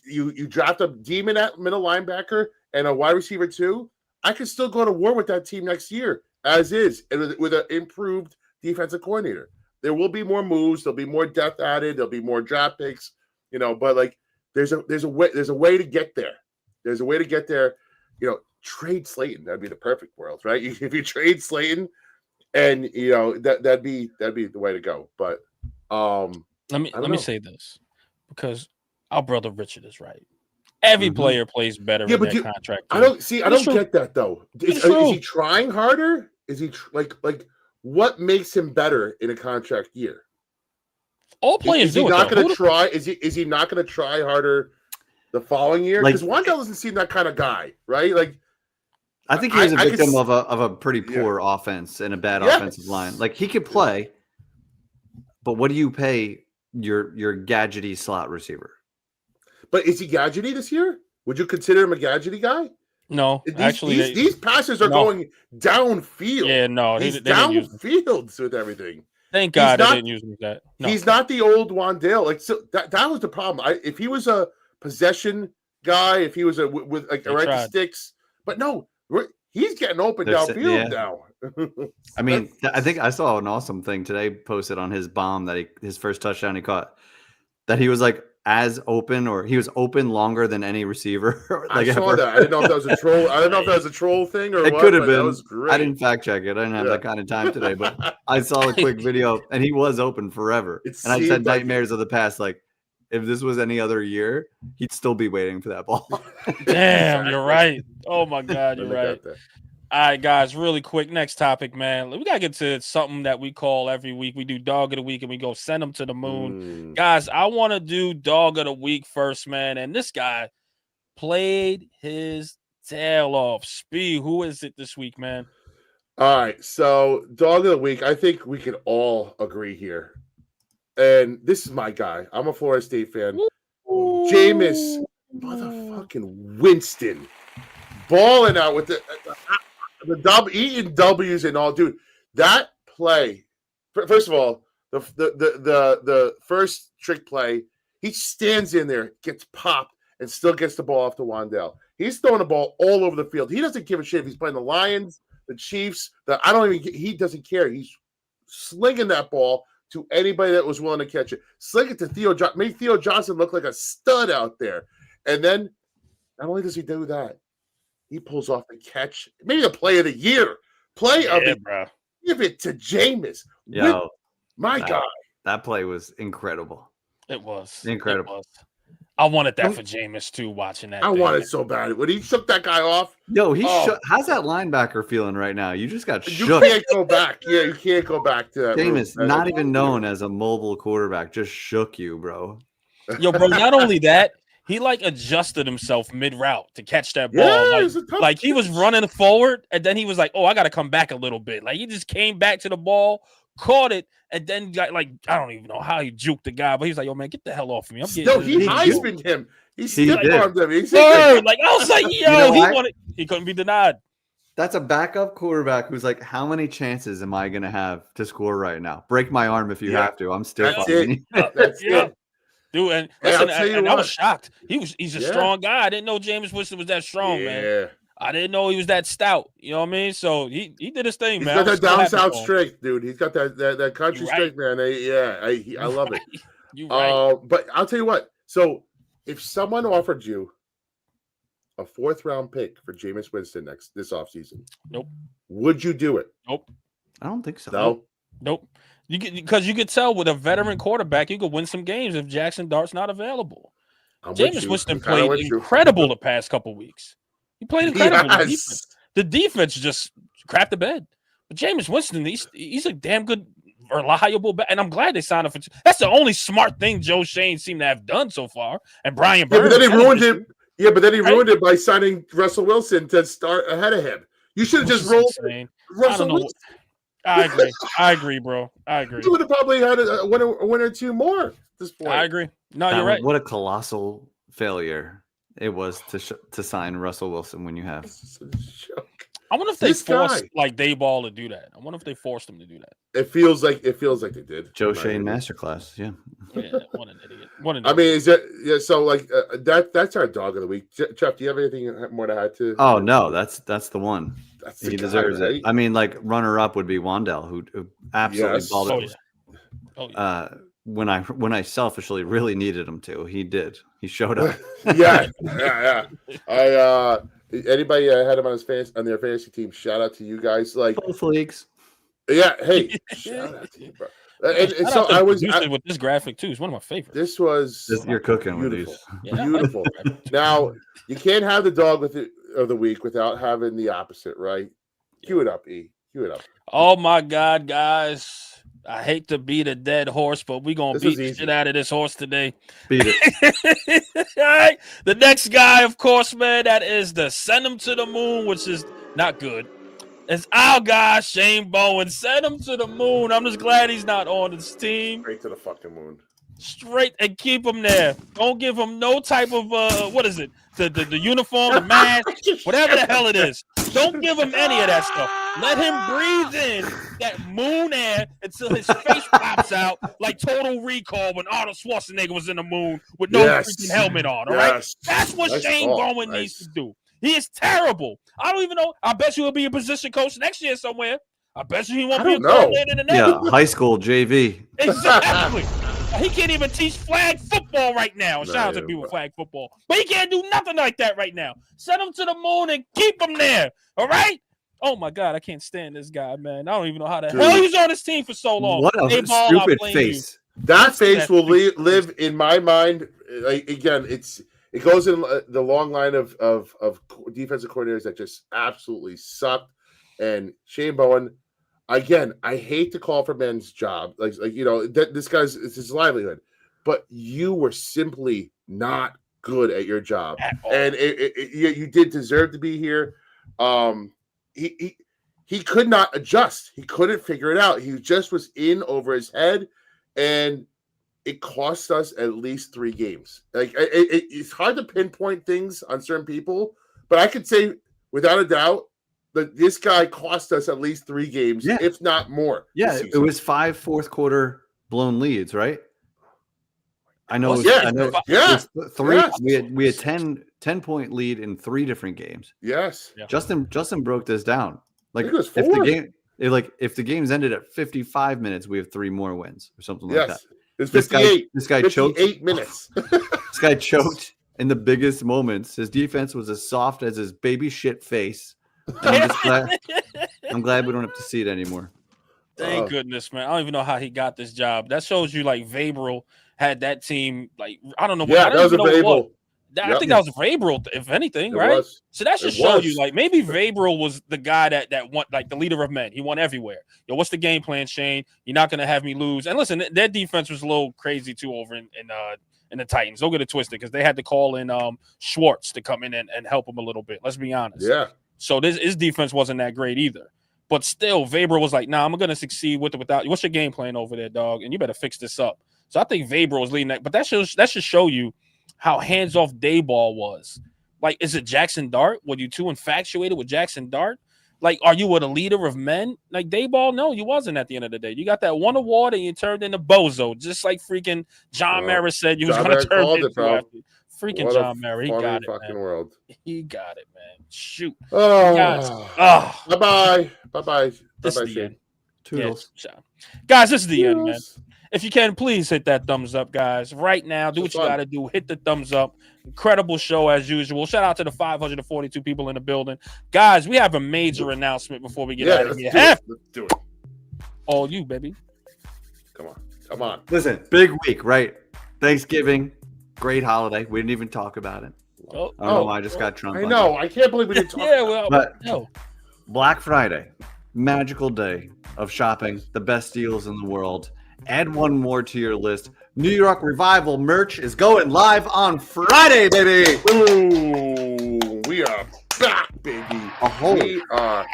You draft a demon at middle linebacker and a wide receiver 2. I could still go to war with that team next year as is, and with an improved defensive coordinator. There will be more moves. There'll be more depth added. There'll be more draft picks. But like there's a way to get there. There's a way to get there. Trade Slayton. That'd be the perfect world, right? If you trade Slayton, and that'd be the way to go. But let me say this because. Our brother Richard is right. Every player plays better in their contract. I don't get that though. Is he trying harder? Is he like what makes him better in a contract year? All players is he not going to try? Is he not going to try harder the following year? Because Wan'Dale doesn't seem that kind of guy, right? Like, I think he's a victim of a pretty poor offense and a bad offensive line. Like he could play, but what do you pay your gadgety slot receiver? But is he gadgety this year? Would you consider him a gadgety guy? No, these passes are going downfield. Yeah, no, he's downfield with everything. Thank God they didn't use him that. No. He's not the old Wan'Dale. Like so, that was the problem. If he was a possession guy, if he was with the sticks, but no, he's getting open downfield now. I mean, I think I saw an awesome thing today posted on his bomb that his first touchdown he caught. That he was like as open, or he was open longer than any receiver. I saw that. I didn't know if that was a troll. I don't know if that was a troll thing or it what. Could have been. That was great. I didn't fact check it. I didn't have that kind of time today, but I saw a quick video, and he was open forever. And I said nightmares of the past. Like if this was any other year, he'd still be waiting for that ball. Damn, you're right. Oh my God, you're right. All right, guys, really quick. Next topic, man. We got to get to something that we call every week. We do Dog of the Week and we go send them to the moon. Guys, I want to do Dog of the Week first, man. And this guy played his tail off. Speed, who is it this week, man? All right, so Dog of the Week, I think we can all agree here. And this is my guy. I'm a Florida State fan. Jameis motherfucking Winston. Balling out with the eating W's and all, dude. That play, first of all, the first trick play, he stands in there, gets popped, and still gets the ball off to Wan'Dale. He's throwing the ball all over the field. He doesn't give a shit if he's playing the Lions, the Chiefs. He doesn't care. He's slinging that ball to anybody that was willing to catch it. Sling it to Theo Johnson. Made Theo Johnson look like a stud out there. And then, not only does he do that, he pulls off the catch, maybe the play of the year. Bro. Give it to Jameis. Yo, my God. That play was incredible. It was. Incredible. It was. I wanted that for Jameis, too, watching that. I wanted so bad. When he shook that guy off. Yo, how's that linebacker feeling right now? You just got shook. You can't go back. Yeah, you can't go back to that. Jameis, not even known as a mobile quarterback, just shook you, bro. Yo, bro, not only that, he adjusted himself mid-route to catch that ball. Like he was running forward, and then he was like, "Oh, I got to come back a little bit." Like he just came back to the ball, caught it, and then got I don't even know how he juked the guy, but he was like, "Yo, man, get the hell off of me!" He Heisman'd him. He stiff-armed him. I was like, "Yo, he couldn't be denied." That's a backup quarterback who's like, "How many chances am I gonna have to score right now? Break my arm if you have to. I'm still fine." That's it. Dude, and listen, I was shocked. He's a strong guy. I didn't know Jameis Winston was that strong, man. I didn't know he was that stout. You know what I mean? So he did his thing, He's man. got that down south for him. strength, dude. He's got that country You right. strength, man. I love it. You right. But I'll tell you what. So if someone offered you a 4th round pick for Jameis Winston this offseason, Nope. Would you do it? Nope. I don't think so. No. Nope. Because you could tell with a veteran quarterback, you could win some games if Jackson Dart's not available. Jameis Winston played incredible the past couple weeks. He played incredible. Yes. The defense just crapped the bed. But Jameis Winston, he's a damn good, reliable back. And I'm glad they signed him for. That's the only smart thing Joe Shane seemed to have done so far. And Brian Burns. But then he ruined it. Yeah, but then he ruined it by signing Russell Wilson to start ahead of him. You should have just rolled Russell Wilson. I agree, bro. I agree. You would have probably had a one or two more at this point. I agree. No, you're right. What a colossal failure it was to sign Russell Wilson when you have. I wonder if they forced like Dayball to do that. I wonder if they forced him to do that. It feels like they did. Joe Shane masterclass, yeah. What an idiot. I mean, is that so? Like that's our dog of the week. Jeff, do you have anything more to add to? Oh no, that's the one. He deserves it. I mean, like runner up would be Wan'Dale, who absolutely balled it. Oh, yeah. When I selfishly really needed him to, he did. He showed up. yeah. Anybody had him on their fantasy team? Shout out to you guys. Like both leagues. Yeah. Hey, shout out to you, bro. And so I was with this graphic too. It's one of my favorites. This was you're cooking beautiful. With these. Beautiful. Now you can't have the dog of the week without having the opposite, right? Cue it up, E. Cue it up. Oh my God, guys. I hate to beat a dead horse, but we're going to beat the shit out of this horse today. Beat it. All right. The next guy, of course, man, that is the send him to the moon, which is not good. It's our guy, Shane Bowen. Send him to the moon. I'm just glad he's not on this team. Straight to the fucking moon. Straight and keep him there. Don't give him no type of what is it? The uniform, the mask, whatever the hell it is. Don't give him any of that stuff. Let him breathe in that moon air until his face pops out like Total Recall when Arnold Schwarzenegger was in the moon with no freaking helmet on. All right, that's what Shane Bowen needs to do. He is terrible. I don't even know. I bet you he'll be a position coach next year somewhere. I bet you he won't be a coordinator in the next. Yeah, high school JV. Exactly. He can't even teach flag football right now. Shout out to people flag football. But he can't do nothing like that right now. Send him to the moon and keep him there. All right? Oh, my God. I can't stand this guy, man. I don't even know how the hell he was on this team for so long. What a stupid face. That face will live in my mind. Like, again, it goes in the long line of defensive coordinators that just absolutely sucked. And Shane Bowen, again, I hate to call for men's job. Like this guy's it's his livelihood, but you were simply not good at your job, and you did deserve to be here. He could not adjust. He couldn't figure it out. He just was in over his head, and it cost us at least 3 games. Like it's hard to pinpoint things on certain people, but I could say without a doubt that this guy cost us at least 3 games, if not more. Yeah, it was 5 fourth quarter blown leads, right? I know. I know. Yeah. 3. Yes. We had 10-point lead in 3 different games. Yes. Yeah. Justin broke this down. Like it was 4. If the game's ended at 55 minutes, we have 3 more wins or something like that. It was 58. This guy choked 8 minutes. This guy choked in the biggest moments. His defense was as soft as his baby shit face. And I'm glad we don't have to see it anymore. Thank goodness, man. I don't even know how he got this job. That shows you like Vrabel had that team. Like I don't know. Yeah, that was a Vrabel. I think that was Vrabel, if anything, right? So that should show you, like, maybe Vrabel was the guy that won, like the leader of men. He won everywhere. Yo, what's the game plan, Shane? You're not gonna have me lose. And listen, their defense was a little crazy too over in the Titans. Don't get it twisted because they had to call in Schwartz to come in and help him a little bit. Let's be honest. Yeah. So his defense wasn't that great either. But still, Vrabel was like, nah, I'm going to succeed with or without you. What's your game plan over there, dog? And you better fix this up. So I think Vrabel was leading that. But that should show you how hands-off Dayball was. Like, is it Jackson Dart? Were you too infatuated with Jackson Dart? Like, are you the leader of men? Like, Dayball? No, you wasn't at the end of the day. You got that one award and you turned into bozo, just like freaking John Mara said you was going to turn into. Freaking What John a Mary. He funny got it, fucking man. world. He got it, man. Shoot. Guys. Oh, bye-bye. Bye-bye. This Bye-bye, is the Shane. end. Toodles. Yeah, guys, this is the end, man. Toodles. If you can, please hit that thumbs up, guys. Right now, do what you fun. got to do. Hit the thumbs up. Incredible show as usual. Shout out to the 542 people in the building. Guys, we have a major announcement before we get out of here. Let's do it. All you, baby. Come on. Listen, big week, right? Thanksgiving, great holiday. We didn't even talk about it. I don't know why I just got Trump. I know. I can't believe we didn't talk about it. But no. Black Friday, magical day of shopping, the best deals in the world. Add one more to your list. New York Revival merch is going live on Friday, baby. Ooh, we are back, baby. We are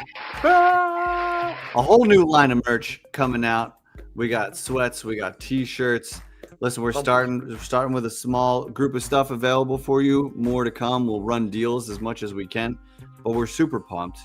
back. A whole new line of merch coming out. We got sweats, we got t-shirts. Listen, we're starting with a small group of stuff available for you. More to come. We'll run deals as much as we can, but we're super pumped.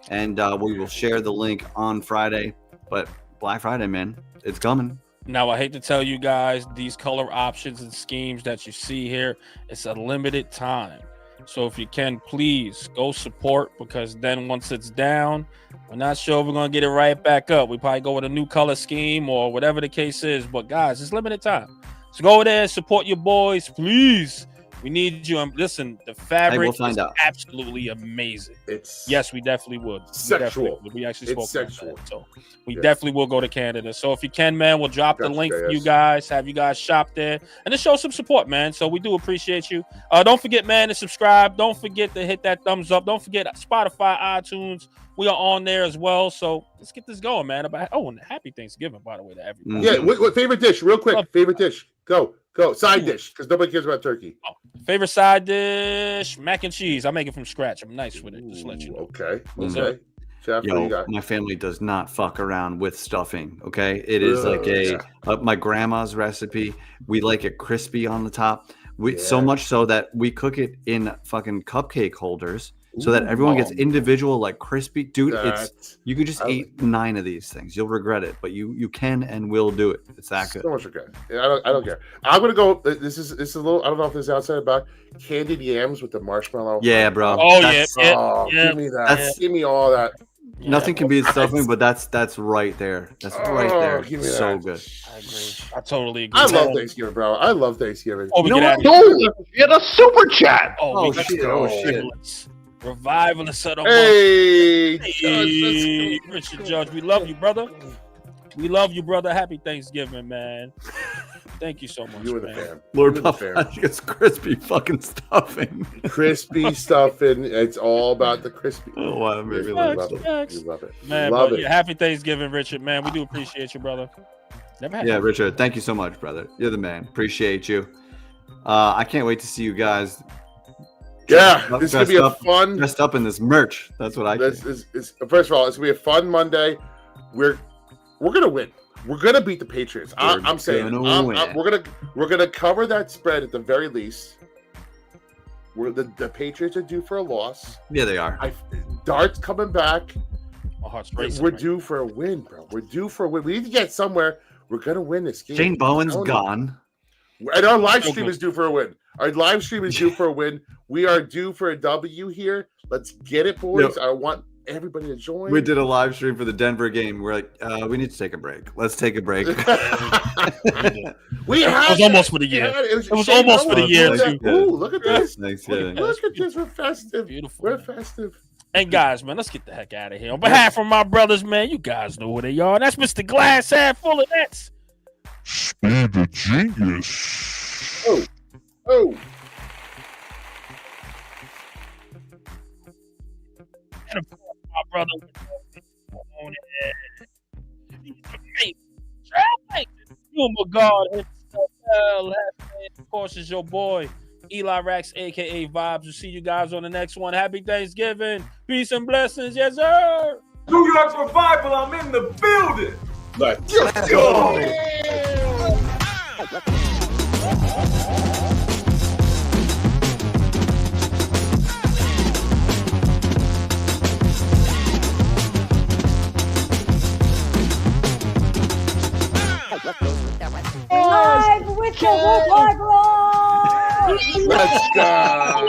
And we will share the link on Friday. But Black Friday, man, it's coming. Now, I hate to tell you guys, these color options and schemes that you see here, it's a limited time. So if you can, please go support, because then once it's down, we're not sure if we're going to get it right back up. We probably go with a new color scheme or whatever the case is. But guys, it's limited time. So go there, support your boys, please. We need you. Listen, the fabric is absolutely amazing. Yes, we definitely would. Sexual. We actually spoke about sexual. that. So we definitely will go to Canada. So if you can, man, we'll drop the link for you guys. Have you guys shop there and just show some support, man. So we do appreciate you. Don't forget, man, to subscribe. Don't forget to hit that thumbs up. Don't forget Spotify, iTunes. We are on there as well. So let's get this going, man. And happy Thanksgiving, by the way, to everybody. Yeah. What favorite dish? Real quick. Favorite dish. Go. Side dish, because nobody cares about turkey. Favorite side dish, mac and cheese. I make it from scratch. I'm nice with it. Just to let you know. Okay. Chef, my family does not fuck around with stuffing. Okay, it is like my grandma's recipe. We like it crispy on the top. So much so that we cook it in fucking cupcake holders, so that everyone gets individual, like crispy. Dude, you could just eat 9 of these things. You'll regret it, but you can and will do it. It's that good. So much okay. I don't care. I'm gonna go. This is a little. I don't know if this is outside about candied yams with the marshmallow. Yeah, bro. Give me that. Give me all that. Nothing can beat stuffing, but that's right there. That's right there. So good. I agree. I totally agree. I love Thanksgiving, bro. I love Thanksgiving. Holy shit, a super chat. Oh shit. Revivalist of the month. Richard Judge, we love you, brother. We love you, brother. Happy Thanksgiving, man. Thank you so much. You were the fan. Lord Papa gets crispy fucking stuffing. Crispy stuffing. It's all about the crispy. Oh, wow. Maybe love it. Man, love it. Happy Thanksgiving, Richard, man. We do appreciate you, brother. Richard, thank you so much, brother. You're the man. Appreciate you. I can't wait to see you guys. Yeah, this is gonna be a fun. Dressed up in this merch. That's what I. First of all, it's gonna be a fun Monday. We're gonna win. We're gonna beat the Patriots. I'm saying we're gonna cover that spread at the very least. The Patriots are due for a loss. Yeah, they are. Dart's coming back. My heart's racing. We're due for a win, bro. We're due for a win. We need to get somewhere. We're gonna win this game. Shane Bowen's gone. And our live stream is due for a win. Our live stream is due for a win. We are due for a W here. Let's get it, boys. I want everybody to join. We did a live stream for the Denver game. We're like, we need to take a break. Let's take a break. It was almost for the year. It was almost for the year. Ooh, look at this. Thanksgiving. Look at this. We're festive. Beautiful. We're festive. And guys, man, let's get the heck out of here. On behalf of my brothers, man, you guys know who they are. That's Mr. Glass Half Full of Nets. Speed the genius. Oh. And of course, my brother, he's amazing. You my God himself. Of course, is your boy Eli Rax, aka Vibes. We'll see you guys on the next one. Happy Thanksgiving, peace and blessings, yes sir. New York Revival, I'm in the building. Let's go. Live with the Woodlard Roll! Let's go.